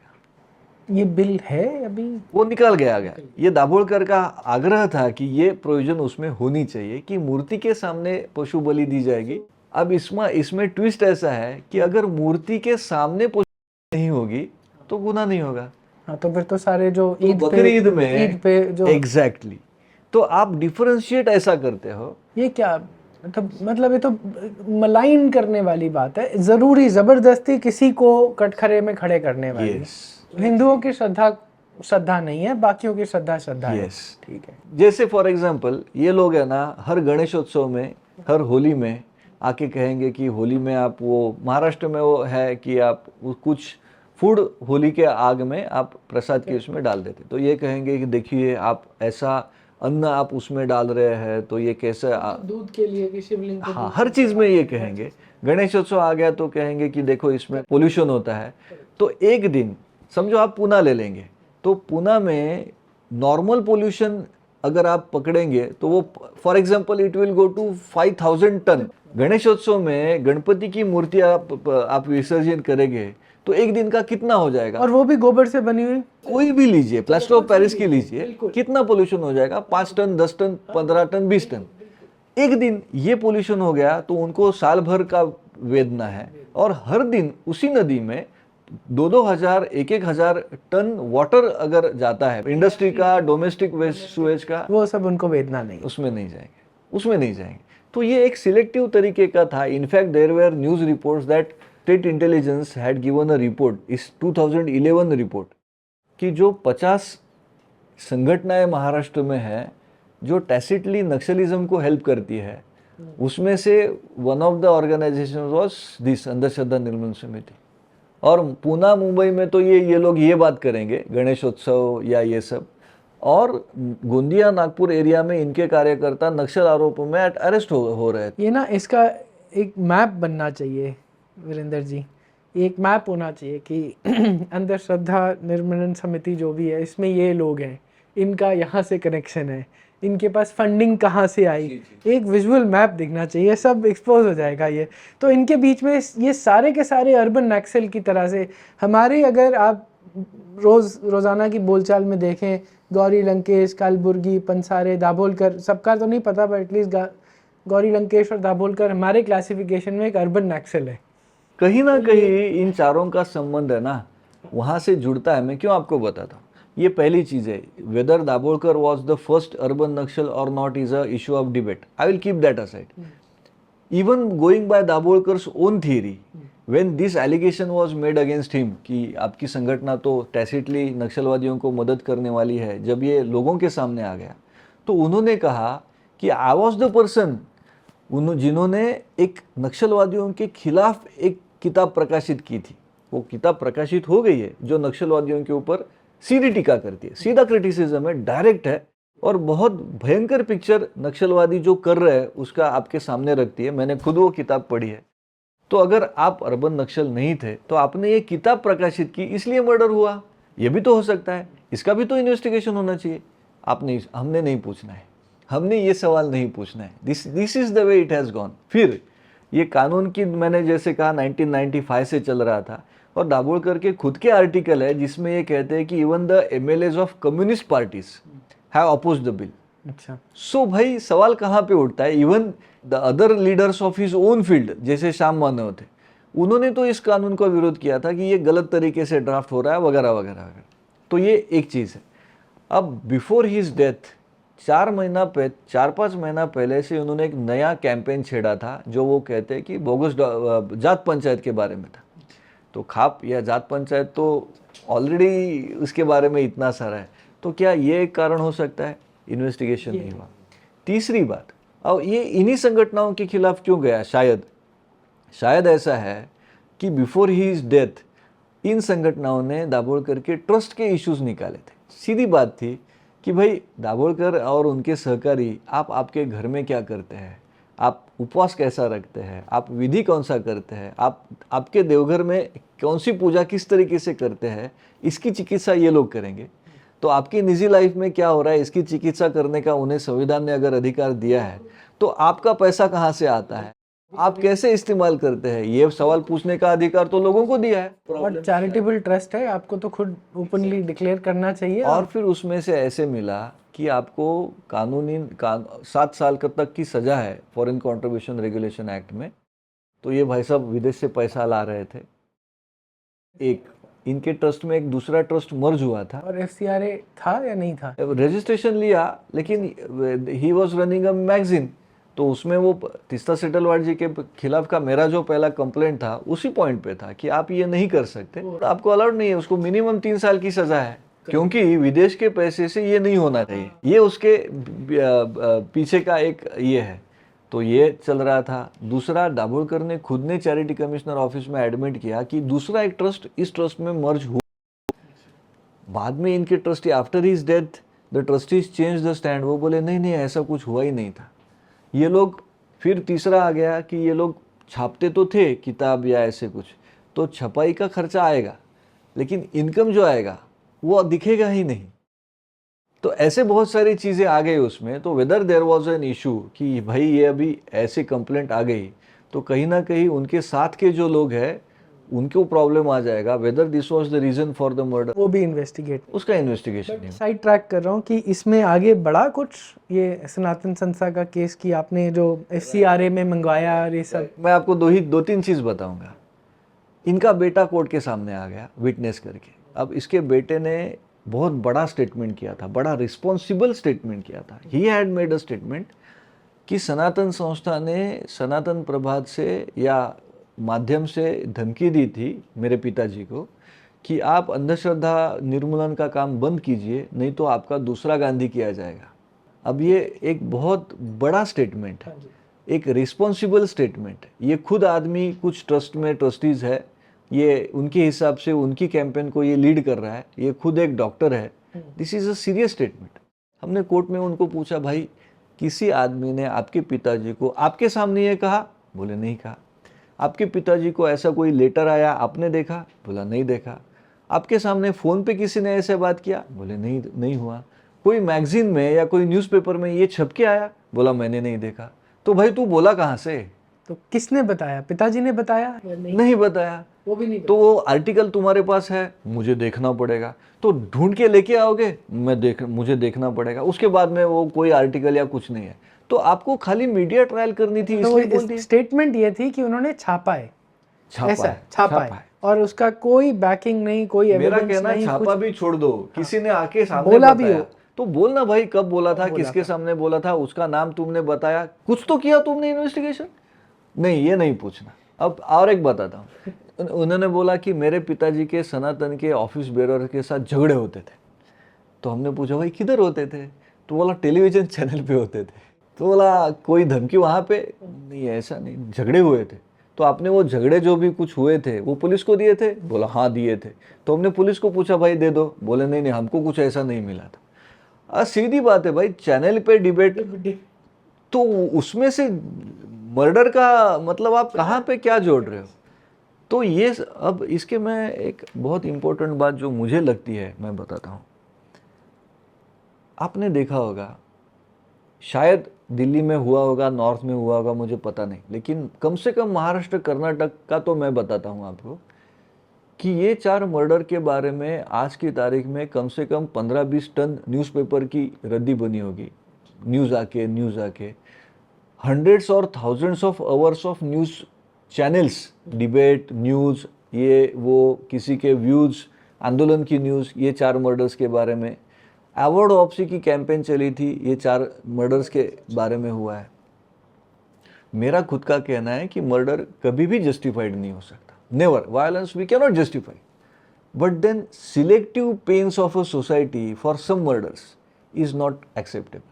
ये बिल है अभी, वो निकाल गया। ये दाभोलकर का आग्रह था कि ये प्रोविजन उसमें होनी चाहिए कि मूर्ति के सामने पशु बलि दी जाएगी। अब इसमें ट्विस्ट ऐसा है कि अगर मूर्ति के सामने पशु नहीं होगी तो गुनाह नहीं होगा। हाँ, तो फिर तो सारे जो बकरीद पे जो एग्जैक्टली, तो आप डिफरेंशिएट ऐसा करते हो, ये क्या मतलब ये तो मलाइन करने वाली बात है, जरूरी जबरदस्ती किसी को कटघरे में खड़े करने वाली। हिंदुओं की श्रद्धा नहीं है, बाकियों की श्रद्धा है। ठीक है। जैसे फॉर एग्जांपल ये लोग है ना, हर गणेशोत्सव में, हर होली में आके कहेंगे कि होली में आप, वो महाराष्ट्र में वो है कि आप कुछ फूड होली के आग में आप प्रसाद के उसमें डाल देते, तो ये कहेंगे कि देखिए आप ऐसा अन्न आप उसमें डाल रहे हैं, तो ये कैसे दूध के लिए कि शिवलिंग को, हाँ, हर चीज में ये कहेंगे। गणेशोत्सव आ गया तो कहेंगे कि देखो इसमें पोल्यूशन होता है। तो एक दिन समझो आप पूना ले लेंगे, तो पूना में नॉर्मल पोल्यूशन अगर आप पकड़ेंगे तो वो for example it will go to 5000 ton. Ganeshotsav में गणपति की मूर्ति आप विसर्जन करेंगे तो एक दिन का कितना हो जाएगा, और वो भी गोबर से बनी हुई। कोई भी लीजिए, प्लास्टर ऑफ पेरिस की लीजिए, कितना पोल्यूशन हो जाएगा, 5 टन, 10 टन, 15 टन, 20 टन। एक दिन ये पोल्यूशन हो गया तो उनको साल भर का वेदना है। और हर दिन उसी नदी में 2-2 हजार, 1-1 हजार टन वाटर अगर जाता है, इंडस्ट्री का, डोमेस्टिक वेस्ट सुएज का, वो सब उनको वेदना नहीं, उसमें नहीं जाएंगे। तो ये एक सिलेक्टिव तरीके का था। In fact there were news reports that state intelligence had given a report, इस 2011 रिपोर्ट, कि जो 50 संगठनाएं महाराष्ट्र में है जो टैसिटली नक्सलिज्म को हेल्प करती है, उसमें से one of the organisation was this Andhashraddha Nirmoolan समिति। और पूना मुंबई में तो ये लोग ये बात करेंगे गणेशोत्सव या ये सब, और गोंदिया नागपुर एरिया में इनके कार्यकर्ता नक्सल आरोपों में अरेस्ट हो रहे थे। ये ना इसका एक मैप बनना चाहिए वीरेंद्र जी, एक मैप होना चाहिए कि अंधश्रद्धा निर्मूलन समिति जो भी है इसमें ये लोग हैं, इनका यहाँ से कनेक्शन है, इनके पास फंडिंग कहाँ से आई, एक विजुअल मैप दिखना चाहिए, सब एक्सपोज हो जाएगा ये। तो इनके बीच में ये सारे के सारे अर्बन नक्सल की तरह से हमारे, अगर आप रोज़ाना की बोलचाल में देखें, गौरी लंकेश, कलबुर्गी, पंसारे, दाभोलकर, सबका तो नहीं पता पर एटलीस्ट गौरी लंकेश और दाभोलकर हमारे क्लासिफिकेशन में एक अर्बन नक्सल है। कहीं ना कहीं इन चारों का संबंध है ना, वहाँ से जुड़ता है। मैं क्यों आपको बताता हूँ, ये पहली चीज़ है। Whether Dabholkar was the first urban Naxal और not is a issue of debate, I will keep that aside. Even going by Dabholkar's own theory, when this allegation was made against him कि आपकी संगठन तो टैसिटली नक्सलवादियों को मदद करने वाली है, जब ये लोगों के सामने आ गया तो उन्होंने कहा कि आई वॉज द पर्सन जिन्होंने एक नक्सलवादियों के खिलाफ एक किताब प्रकाशित की थी। वो किताब प्रकाशित हो गई है जो नक्सलवादियों के ऊपर सीधी टीका करती है, सीधा क्रिटिसिज्म है, डायरेक्ट है, और बहुत भयंकर पिक्चर नक्सलवादी जो कर रहे हैं उसका आपके सामने रखती है। मैंने खुद वो किताब पढ़ी है। तो अगर आप अर्बन नक्सल नहीं थे तो आपने ये किताब प्रकाशित की इसलिए मर्डर हुआ, ये भी तो हो सकता है, इसका भी तो इन्वेस्टिगेशन होना चाहिए। हमने नहीं पूछना है, हमने ये सवाल नहीं पूछना है। This is the way it has gone. फिर ये कानून की, मैंने जैसे कहा 1995 से चल रहा था, और दाभोलकर के खुद के आर्टिकल है जिसमें ये कहते हैं कि even the MLAs of communist parties have opposed the bill. अच्छा, सो भाई सवाल कहाँ पे उठता है, even the other leaders of his own field जैसे श्याम मानव थे, उन्होंने तो इस कानून का विरोध किया था कि ये गलत तरीके से ड्राफ्ट हो रहा है वगैरह वगैरह वगैरह। तो ये एक चीज़ है। अब बिफोर हिज डेथ 4-5 महीना पहले से उन्होंने एक नया कैंपेन छेड़ा था जो वो कहते हैं कि बोगस जात पंचायत के बारे में था। तो खाप या जात पंचायत तो ऑलरेडी उसके बारे में इतना सारा है, तो क्या ये एक कारण हो सकता है? इन्वेस्टिगेशन नहीं हुआ। तीसरी बात, अब ये इन्हीं संगठनों के खिलाफ क्यों गया? शायद ऐसा है कि बिफोर हिज डेथ इन संगठनों ने दाभोलकर के ट्रस्ट के इश्यूज निकाले थे। सीधी बात थी कि भाई दाभोलकर और उनके सहकारी, आप आपके घर में क्या करते हैं, आप उपवास कैसा रखते हैं, आप विधि कौन सा करते हैं, आप आपके देवघर में कौन सी पूजा किस तरीके से करते हैं, इसकी चिकित्सा ये लोग करेंगे। तो आपकी निजी लाइफ में क्या हो रहा है इसकी चिकित्सा करने का उन्हें संविधान ने अगर अधिकार दिया है, तो आपका पैसा कहाँ से आता है, आप कैसे इस्तेमाल करते हैं, ये सवाल पूछने का अधिकार तो लोगों को दिया है। और चैरिटेबल ट्रस्ट है, आपको तो खुद ओपनली डिक्लेयर करना चाहिए। और फिर उसमें से ऐसे मिला कि आपको कानूनी 7 साल तक की सजा है फॉरेन कंट्रीब्यूशन रेगुलेशन एक्ट में। तो ये भाई साहब विदेश से पैसा ला रहे थे। एक इनके ट्रस्ट में एक दूसरा ट्रस्ट मर्ज हुआ था, और FCRA था या नहीं था? रजिस्ट्रेशन लिया, लेकिन he was running a magazine. तो उसमें वो तीस्ता सेटलवाड जी के खिलाफ का मेरा जो पहला कंप्लेंट था उसी पॉइंट पे था कि आप ये नहीं कर सकते, आपको अलाउड नहीं है, उसको मिनिमम 3 साल की सजा है, क्योंकि विदेश के पैसे से ये नहीं होना चाहिए। ये उसके पीछे का एक ये है। तो ये चल रहा था। दूसरा, दाभोलकर ने खुद ने चैरिटी कमिश्नर ऑफिस में एडमिट किया कि दूसरा एक ट्रस्ट इस ट्रस्ट में मर्ज हुआ। बाद में इनके trustee, after his death the trustees change the stand. वो बोले नहीं नहीं ऐसा कुछ हुआ ही नहीं था। ये लोग, फिर तीसरा आ गया कि ये लोग छापते तो थे किताब या ऐसे कुछ, तो छपाई का खर्चा आएगा, लेकिन इनकम जो आएगा वो दिखेगा ही नहीं। तो ऐसे बहुत सारी चीज़ें आ गई उसमें। तो whether there was an issue कि भाई ये अभी ऐसे कंप्लेंट आ गई तो कहीं ना कहीं उनके साथ के जो लोग हैं उनको प्रॉब्लम आ जाएगा। Whether this was the reason for the murder, वो भी इन्वेस्टिगेट, उसका इन्वेस्टिगेशन नहीं। साइड ट्रैक कर रहा हूँ कि इसमें आगे बढ़ा कुछ ये सनातन संस्था का केस की आपने जो FCRA में मंगवाया और ये सब? मैं आपको दो तीन चीज़ बताऊंगा। इनका बेटा कोर्ट के सामने आ गया विटनेस करके। अब इसके बेटे ने बहुत बड़ा स्टेटमेंट किया था, बड़ा रिस्पॉन्सिबल स्टेटमेंट किया था। He had made a statement कि सनातन संस्था ने सनातन प्रभात से या माध्यम से धमकी दी थी मेरे पिताजी को कि आप अंधश्रद्धा निर्मूलन का काम बंद कीजिए, नहीं तो आपका दूसरा गांधी किया जाएगा। अब ये एक बहुत बड़ा स्टेटमेंट है, एक रिस्पॉन्सिबल स्टेटमेंट है। ये खुद आदमी कुछ ट्रस्ट में ट्रस्टीज है, ये उनके हिसाब से उनकी कैंपेन को ये लीड कर रहा है, ये खुद एक डॉक्टर है। This is a serious statement. हमने कोर्ट में उनको पूछा, भाई किसी आदमी ने आपके पिताजी को आपके सामने ये कहा? बोले नहीं कहा। आपके पिताजी को ऐसा कोई लेटर आया आपने देखा? बोला नहीं देखा। आपके सामने फ़ोन पे किसी ने ऐसे बात किया? बोले नहीं हुआ। कोई मैगजीन में या कोई न्यूज़पेपर में ये छप के आया? बोला मैंने नहीं देखा। तो भाई तू बोला कहाँ से? तो किसने बताया? पिताजी ने बताया या नहीं बताया। वो भी नहीं तो वो आर्टिकल तुम्हारे पास है, मुझे देखना पड़ेगा। तो ढूंढ के लेके आओगे, मुझे देखना पड़ेगा। उसके बाद में वो कोई आर्टिकल या कुछ नहीं है। तो आपको खाली मीडिया ट्रायल करनी थी, तो इसलिए बोल दिया। स्टेटमेंट ये थी कि उन्होंने छापा है, ऐसा छापा है और उसका कोई बैकिंग नहीं, कोई मेरा एविडेंस कहना नहीं, छापा भी छोड़ दो, किसी ने आके सामने बोला भी बताया हो। तो बोलना भाई, कब बोला था, किसके सामने बोला था, उसका नाम तुमने बताया, कुछ तो किया तुमने इन्वेस्टिगेशन? नहीं, ये नहीं पूछना। अब और एक बताता हूँ। उन्होंने बोला कि मेरे पिताजी के सनातन के ऑफिस बेरर के साथ झगड़े होते थे। तो हमने पूछा भाई किधर होते थे? तो बोला टेलीविजन चैनल पे होते थे। तो बोला कोई धमकी वहाँ पे? नहीं, ऐसा नहीं, झगड़े हुए थे। तो आपने वो झगड़े जो भी कुछ हुए थे वो पुलिस को दिए थे? बोला हाँ दिए थे। तो हमने पुलिस को पूछा भाई दे दो? बोले नहीं, हमको कुछ ऐसा नहीं मिला था। सीधी बात है भाई, चैनल पे डिबेट, तो उसमें से मर्डर का मतलब आप कहाँ पे क्या जोड़ रहे हो? तो ये अब इसके मैं एक बहुत इंपॉर्टेंट बात जो मुझे लगती है मैं बताता हूँ। आपने देखा होगा, शायद दिल्ली में हुआ होगा, नॉर्थ में हुआ होगा, मुझे पता नहीं, लेकिन कम से कम महाराष्ट्र कर्नाटक का तो मैं बताता हूँ आपको कि ये 4 मर्डर के बारे में आज की तारीख में कम से कम 15-20 टन न्यूज़पेपर की रद्दी बनी होगी। न्यूज़ आके हंड्रेड्स और thousands of hours of news channels, debate news, ये वो किसी के व्यूज़, आंदोलन की न्यूज़, ये 4 मर्डर्स के बारे में। अवार्ड ऑप्सी की कैंपेन चली थी, ये 4 मर्डर्स के बारे में हुआ है। मेरा खुद का कहना है कि मर्डर कभी भी जस्टिफाइड नहीं हो सकता। Never, violence we can not justify, but then selective pains of a society for some murders is not acceptable.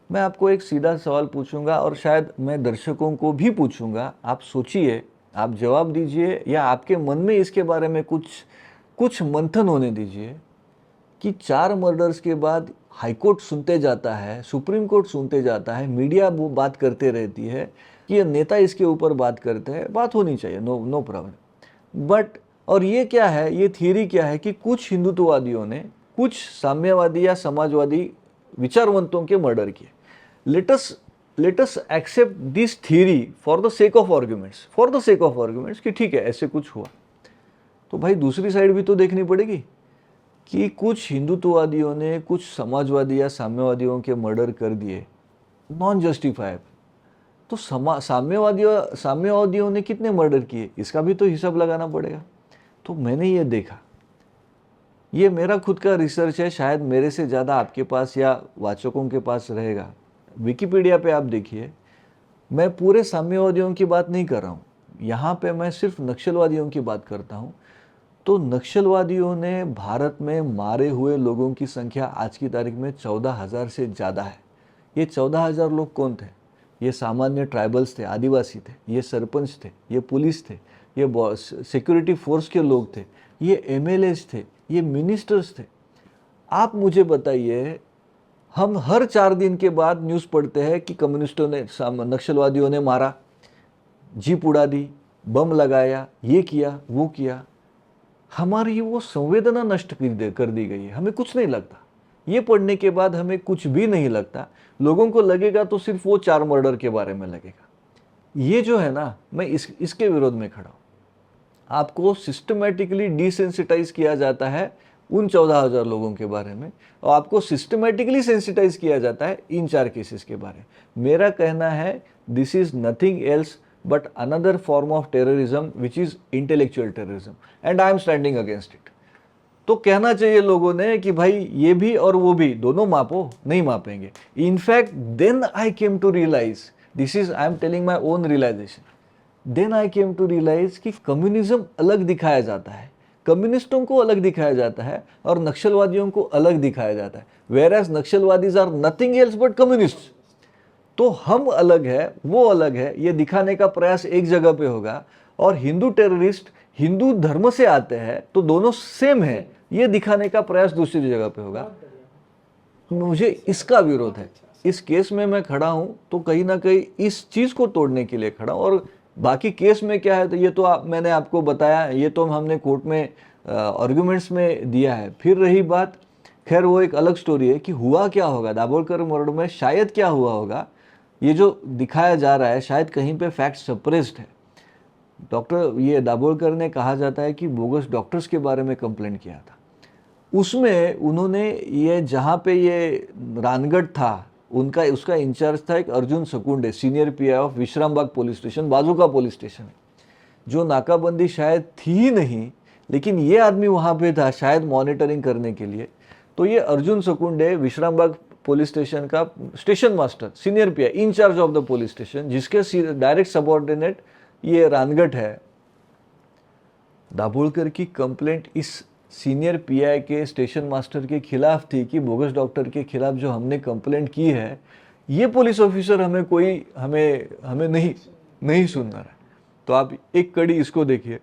मैं आपको एक सीधा सवाल पूछूंगा और शायद मैं दर्शकों को भी पूछूंगा, आप सोचिए, आप जवाब दीजिए या आपके मन में इसके बारे में कुछ मंथन होने दीजिए कि 4 मर्डर्स के बाद हाईकोर्ट सुनते जाता है, सुप्रीम कोर्ट सुनते जाता है, मीडिया वो बात करते रहती है कि ये नेता इसके ऊपर बात करते हैं, बात होनी चाहिए, नो प्रॉब्लम। बट और ये क्या है, ये थियरी क्या है कि कुछ हिंदुत्ववादियों ने कुछ साम्यवादी या समाजवादी विचारवंतों के मर्डर किए। Let us accept this theory for the sake of arguments कि ठीक है ऐसे कुछ हुआ। तो भाई दूसरी साइड भी तो देखनी पड़ेगी कि कुछ हिंदुत्ववादियों ने कुछ समाजवादी या साम्यवादियों के मर्डर कर दिए, नॉन जस्टिफाइबल। तो साम्यवादियों ने कितने मर्डर किए, इसका भी तो हिसाब लगाना पड़ेगा। तो मैंने ये देखा, ये मेरा खुद का रिसर्च है, शायद मेरे से ज़्यादा आपके पास या वाचकों के पास रहेगा। विकिपीडिया पे आप देखिए, मैं पूरे साम्यवादियों की बात नहीं कर रहा हूँ, यहाँ पे मैं सिर्फ नक्सलवादियों की बात करता हूँ। तो नक्सलवादियों ने भारत में मारे हुए लोगों की संख्या आज की तारीख में 14,000 से ज़्यादा है। ये 14,000 लोग कौन थे? ये सामान्य ट्राइबल्स थे, आदिवासी थे, ये सरपंच थे, ये पुलिस थे, ये सिक्योरिटी फोर्स के लोग थे, ये MLAs थे, ये मिनिस्टर्स थे। आप मुझे बताइए, हम हर 4 दिन के बाद न्यूज़ पढ़ते हैं कि कम्युनिस्टों ने, नक्सलवादियों ने मारा, जीप उड़ा दी, बम लगाया, ये किया वो किया। हमारी वो संवेदना नष्ट कर दी गई है, हमें कुछ नहीं लगता। ये पढ़ने के बाद हमें कुछ भी नहीं लगता। लोगों को लगेगा तो सिर्फ वो 4 मर्डर के बारे में लगेगा। ये जो है ना, मैं इसके विरोध में खड़ा हूँ। आपको सिस्टमेटिकली डिसेंसिटाइज किया जाता है उन 14,000 लोगों के बारे में, और आपको सिस्टमेटिकली सेंसिटाइज किया जाता है इन 4 केसेस के बारे में। मेरा कहना है this is nothing else but another form of terrorism which is intellectual terrorism and I am standing against it। तो कहना चाहिए लोगों ने कि भाई ये भी और वो भी दोनों मापो, नहीं मापेंगे। In fact then I came to realize, this is I am telling my own realization, then I came to realize कि कम्युनिज्म अलग दिखाया जाता है, कम्युनिस्टों को अलग दिखाया जाता है और नक्सलवादियों को अलग दिखाया जाता है। whereas नक्सलवादीज are nothing else but communist. तो हम अलग है, वो अलग है, ये दिखाने का प्रयास एक जगह पे होगा, और हिंदू टेररिस्ट हिंदू धर्म से आते हैं तो दोनों सेम है, ये दिखाने का प्रयास दूसरी जगह पे होगा। मुझे इसका विरोध है। इस केस में मैं खड़ा हूं तो कहीं ना कहीं इस चीज को तोड़ने के लिए खड़ा हूं। और बाकी केस में क्या है तो ये तो मैंने आपको बताया, ये तो हमने कोर्ट में आर्गुमेंट्स में दिया है। फिर रही बात, खैर वो एक अलग स्टोरी है कि हुआ क्या होगा दाभोलकर मर्डर में, शायद क्या हुआ होगा, ये जो दिखाया जा रहा है शायद कहीं पे फैक्ट सप्रेस्ड है। डॉक्टर ये दाभोलकर ने कहा जाता है कि बोगस डॉक्टर्स के बारे में कंप्लेंट किया था। उसमें उन्होंने ये जहाँ पे ये रानगढ़ था उनका उसका इंचार्ज था एक Arjun Sakunde, senior PI of Vishrambag police station, बाजू का पुलिस स्टेशन है, जो नाकाबंदी शायद थी ही नहीं, लेकिन ये आदमी वहाँ पे था शायद मॉनिटरिंग करने के लिए। तो ये अर्जुन सकुंडे विश्रामबाग पुलिस स्टेशन का station master, senior PI, in charge of the police station, जिसके डायरेक्ट सबऑर्डिनेट ये रानगढ़ है। दाभोलकर की कंप्लेंट इस सीनियर पीआई के स्टेशन मास्टर के खिलाफ थी कि बोगस डॉक्टर के खिलाफ जो हमने कंप्लेंट की है, ये पुलिस ऑफिसर हमें नहीं सुन रहा है। तो आप एक कड़ी इसको देखिए।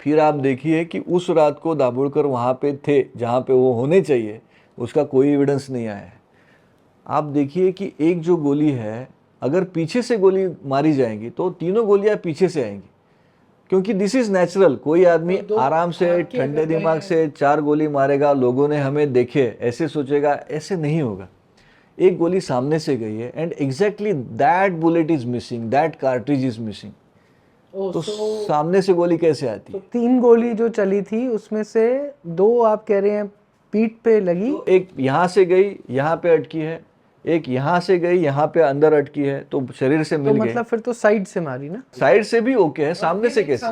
फिर आप देखिए कि उस रात को दाभोलकर वहाँ पे थे जहाँ पे वो होने चाहिए, उसका कोई एविडेंस नहीं आया है। आप देखिए कि एक जो गोली है, अगर पीछे से गोली मारी जाएंगी तो तीनों गोलियां पीछे से आएंगी, क्योंकि दिस इज नेचुरल। कोई आदमी आराम से ठंडे दिमाग से 4 गोली मारेगा, लोगों ने हमें देखे ऐसे सोचेगा, ऐसे नहीं होगा। एक गोली सामने से गई है and exactly that bullet is missing, that cartridge is missing. तो सामने से गोली कैसे आती है? 3 गोली जो चली थी उसमें से 2 आप कह रहे हैं पीठ पे लगी, तो एक यहाँ से गई यहाँ पे अटकी है, एक यहाँ से गई यहाँ पे अंदर अटकी है, तो शरीर से मिल तो गई। मतलब फिर तो साइड से मारी ना? साइड से भी ओके है, सामने से कैसे?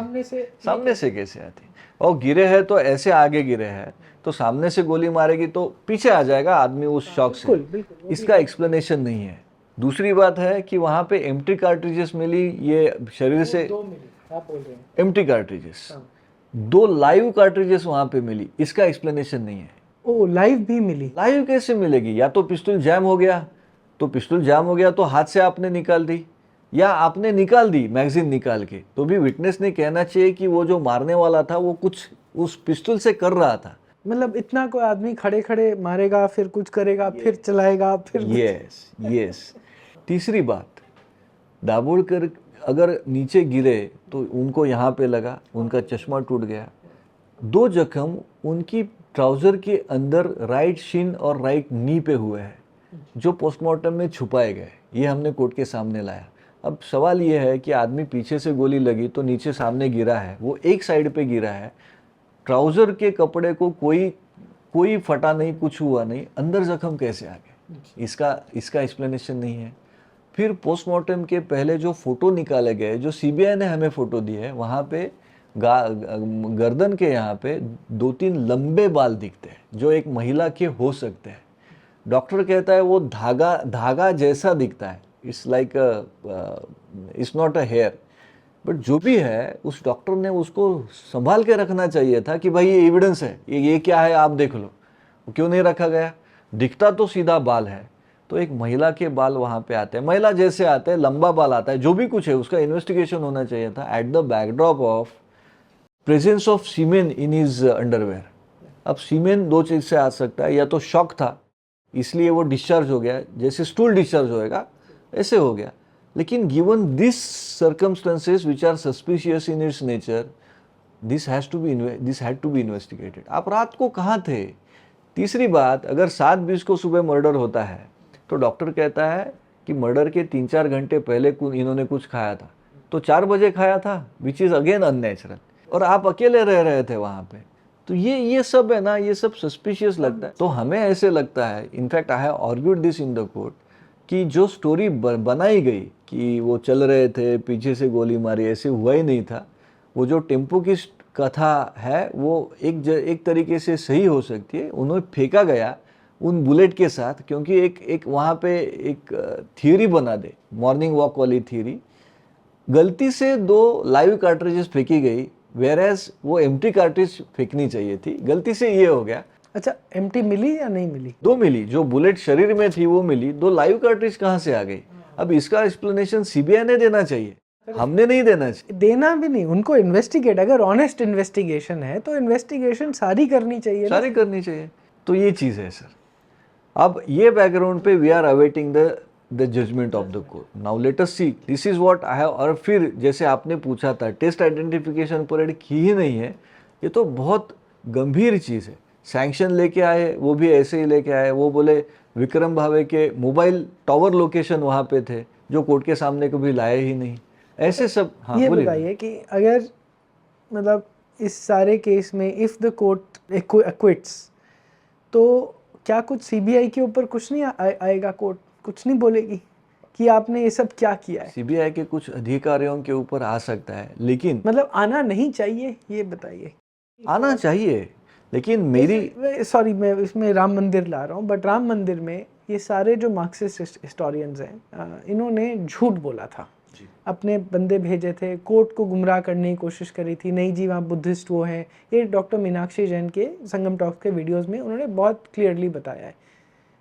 सामने से कैसे आती? और गिरे हैं तो ऐसे आगे गिरे हैं, तो सामने से गोली मारेगी तो पीछे आ जाएगा आदमी उस शॉक से। इसका एक्सप्लेनेशन नहीं है। दूसरी बात है कि वहां पे एम्प्टी कार्ट्रिजेस मिली, ये शरीर से आप बोल रहे हैं एम्प्टी कार्ट्रिजेस, 2 लाइव कार्ट्रिजेस वहां पे मिली, इसका एक्सप्लेनेशन नहीं है। ओ लाइव भी मिली? लाइव कैसे मिलेगी? या तो पिस्टल जैम हो गया, तो हाथ से आपने निकाल दी, या आपने निकाल दी मैगजीन निकाल के, तो भी विटनेस ने कहना चाहिए कि वो जो मारने वाला था वो कुछ उस पिस्टल से कर रहा था। मतलब इतना कोई आदमी खड़े खड़े मारेगा, फिर कुछ करेगा, फिर चलाएगा, फिर यस। तीसरी बात, दाभोलकर अगर नीचे गिरे तो उनको यहाँ पे लगा, उनका चश्मा टूट गया। 2 जख्म उनकी ट्राउजर के अंदर राइट शिन और राइट नी पे हुए हैं, जो पोस्टमार्टम में छुपाए गए। ये हमने कोर्ट के सामने लाया। अब सवाल ये है कि आदमी पीछे से गोली लगी तो नीचे सामने गिरा है, वो एक साइड पे गिरा है, ट्राउजर के कपड़े को कोई फटा नहीं, कुछ हुआ नहीं, अंदर जख्म कैसे आ गए? इसका एक्सप्लेनेशन नहीं है। फिर पोस्टमार्टम के पहले जो फोटो निकाले गए, जो सीबीआई ने हमें फोटो दी है, वहाँ पे गर्दन के यहाँ पे 2-3 लंबे बाल दिखते हैं, जो एक महिला के हो सकते हैं। डॉक्टर कहता है वो धागा जैसा दिखता है, it's like it's not a hair, but जो भी है उस डॉक्टर ने उसको संभाल के रखना चाहिए था कि भाई ये एविडेंस है, ये क्या है आप देख लो। क्यों नहीं रखा गया? दिखता तो सीधा बाल है, तो एक महिला के बाल वहाँ पे आते हैं, महिला जैसे आते हैं, लंबा बाल आता है, जो भी कुछ है उसका इन्वेस्टिगेशन होना चाहिए था at the backdrop of presence of semen in his underwear. अब सीमेन 2 चीज से आ सकता है, या तो शॉक था इसलिए वो डिस्चार्ज हो गया, जैसे स्टूल डिस्चार्ज होएगा ऐसे हो गया, लेकिन given this circumstances which are suspicious in its nature, this had to be investigated. आप रात को कहाँ थे? तीसरी बात, अगर 7:20 को सुबह मर्डर होता है तो डॉक्टर कहता है कि मर्डर के 3-4 घंटे पहले इन्होंने कुछ खाया था, तो 4 बजे खाया था, विच इज अगेन अननेचुरल, और आप अकेले रह रहे थे वहाँ पे, तो ये सब है ना, ये सब सस्पिशियस लगता है। तो हमें ऐसे लगता है, in fact I have argued this in the court, कि जो स्टोरी बनाई गई कि वो चल रहे थे पीछे से गोली मारी, ऐसे हुआ ही नहीं था। वो जो टेम्पो की कथा है वो एक तरीके से सही हो सकती है, उन्हें फेंका गया उन बुलेट के साथ, क्योंकि एक वहाँ पे एक थियरी बना दे, मॉर्निंग वॉक वाली थियरी, गलती से 2 लाइव कार्ट्रिजेस फेंकी गई, वेयरएज वो एम्प्टी कार्ट्रिज फेंकनी चाहिए थी, गलती से ये हो गया। अच्छा, एम्प्टी मिली या नहीं मिली? 2 मिली, जो बुलेट शरीर में थी वो मिली, 2 लाइव कार्ट्रिज कहाँ से आ गई? अब इसका एक्सप्लेनेशन सीबीआई ने देना चाहिए। हमने नहीं देना चाहिए। देना भी नहीं, उनको इन्वेस्टिगेट, अगर ऑनेस्ट इन्वेस्टिगेशन है तो इन्वेस्टिगेशन सारी करनी चाहिए ना। सारी करनी चाहिए। तो ये चीज़ है सर। अब ये बैकग्राउंड पे we are awaiting the judgement of the court. Now let us see this is what I have. और फिर जैसे आपने पूछा था, टेस्ट आइडेंटिफिकेशन परेड की ही नहीं है, ये तो बहुत गंभीर चीज़ है। सैंक्शन लेके आए, वो भी ऐसे ही लेके आए। वो बोले विक्रम भावे के मोबाइल टावर लोकेशन वहाँ पे थे, जो कोर्ट के सामने कभी लाए ही नहीं। ऐसे सब। हाँ ये बोलिए। बताइए कि अगर मतलब इस सारे केस में इफ द कोर्ट एक्विट्स, तो क्या कुछ सीबीआई के ऊपर कुछ नहीं आएगा? कोर्ट कुछ नहीं बोलेगी कि आपने ये सब क्या किया है? सीबीआई के कुछ अधिकारियों के ऊपर आ सकता है, लेकिन मतलब आना नहीं चाहिए, ये बताइए। आना चाहिए, लेकिन मेरी सॉरी मैं इसमें राम मंदिर ला रहा हूँ, बट राम मंदिर में ये सारे जो मार्क्सिस्ट हिस्टोरियंस हैं, इन्होंने झूठ बोला था, अपने बंदे भेजे थे, कोर्ट को गुमराह करने की कोशिश करी थी, नहीं जी वहाँ बुद्धिस्ट वो हैं। ये डॉक्टर मीनाक्षी जैन के संगम टॉक्स के वीडियोस में उन्होंने बहुत क्लियरली बताया है,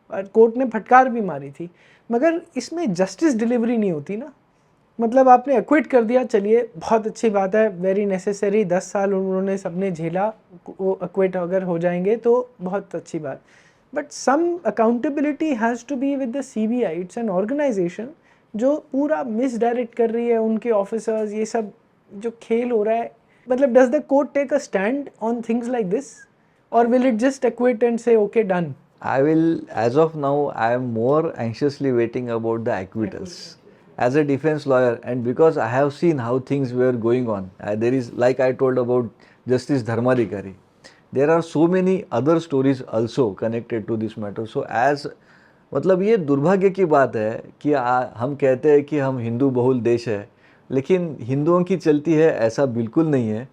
और कोर्ट ने फटकार भी मारी थी। मगर इसमें जस्टिस डिलीवरी नहीं होती ना। मतलब आपने एक्विट कर दिया, चलिए बहुत अच्छी बात है, वेरी नेसेसरी, 10 साल उन्होंने सबने झेला, वो एक्विट अगर हो जाएंगे तो बहुत अच्छी बात। But some accountability has to be with the CBI. It's an organisation जो पूरा मिसडायरेक्ट कर रही है, उनके ऑफिसर्स, ये सब जो खेल हो रहा है। मतलब does the court take a stand on things like this, और will it just acquit and say okay done? I will, as of now, I am more anxiously waiting about the acquittals. As a defense lawyer, and because I have seen how things were going on, there is, like I told about Justice Dharmadhikari, there are so many other stories also connected to this matter. So as मतलब ये दुर्भाग्य की बात है कि हम कहते हैं कि हम हिंदू बहुल देश है, लेकिन हिंदुओं की चलती है, ऐसा बिल्कुल नहीं है।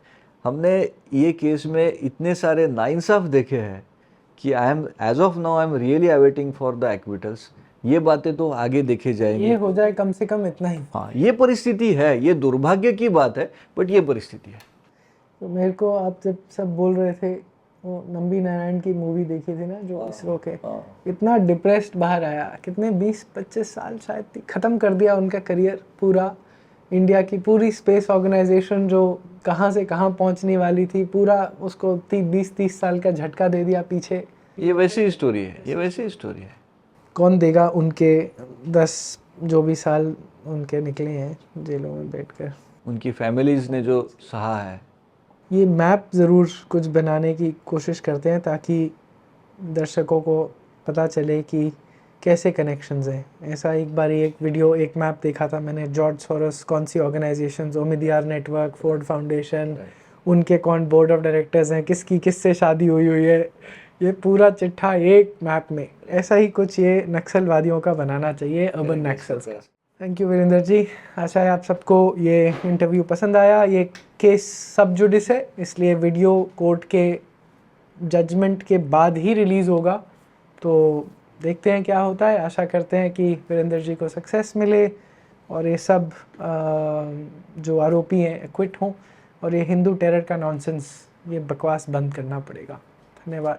हमने ये केस में इतने सारे नाइंसाफ देखे हैं कि I am, as of now I am really awaiting for the acquittals. ये बातें तो आगे देखे जाएंगे। ये हो जाए कम से कम इतना ही। हाँ, ये परिस्थिति है, ये दुर्भाग्य की बात है, बट ये परिस्थिति है। तो मेरे को आप जब सब बोल रहे थे, वो नंबी नारायण की मूवी देखी थी ना, जो इसरो के, इतना डिप्रेस्ड बाहर आया, कितने 20-25 साल शायद ख़त्म कर दिया उनका करियर पूरा। इंडिया की पूरी स्पेस ऑर्गेनाइजेशन जो कहाँ से कहाँ पहुँचने वाली थी, पूरा उसको 20-30 साल का झटका दे दिया पीछे। ये वैसी स्टोरी है, ये वैसी स्टोरी है। कौन देगा उनके 10 जो भी साल उनके निकले हैं जेलों में बैठकर? उनकी फैमिलीज ने जो सहा है। ये मैप ज़रूर कुछ बनाने की कोशिश करते हैं ताकि दर्शकों को पता चले कि कैसे कनेक्शंस हैं। ऐसा एक बार एक वीडियो, एक मैप देखा था मैंने, जॉर्ज सोरोस कौन सी ऑर्गेनाइजेशंस, ओमिदियार नेटवर्क, फोर्ड फाउंडेशन, उनके कौन बोर्ड ऑफ डायरेक्टर्स हैं, किसकी किससे शादी हुई हुई है, ये पूरा चिट्ठा एक मैप में। ऐसा ही कुछ ये नक्सलवादियों का बनाना चाहिए, अर्बन नक्सल्स का। Thank you Virendra ji. आशा है आप सबको ये इंटरव्यू पसंद आया। ये केस सब जुडिस है, इसलिए वीडियो कोर्ट के जजमेंट के बाद ही रिलीज़ होगा, तो देखते हैं क्या होता है। आशा करते हैं कि वीरेंद्र जी को सक्सेस मिले और ये सब जो आरोपी हैं एक्विट हों, और ये हिंदू टेरर का नॉनसेंस, ये बकवास बंद करना पड़ेगा। धन्यवाद।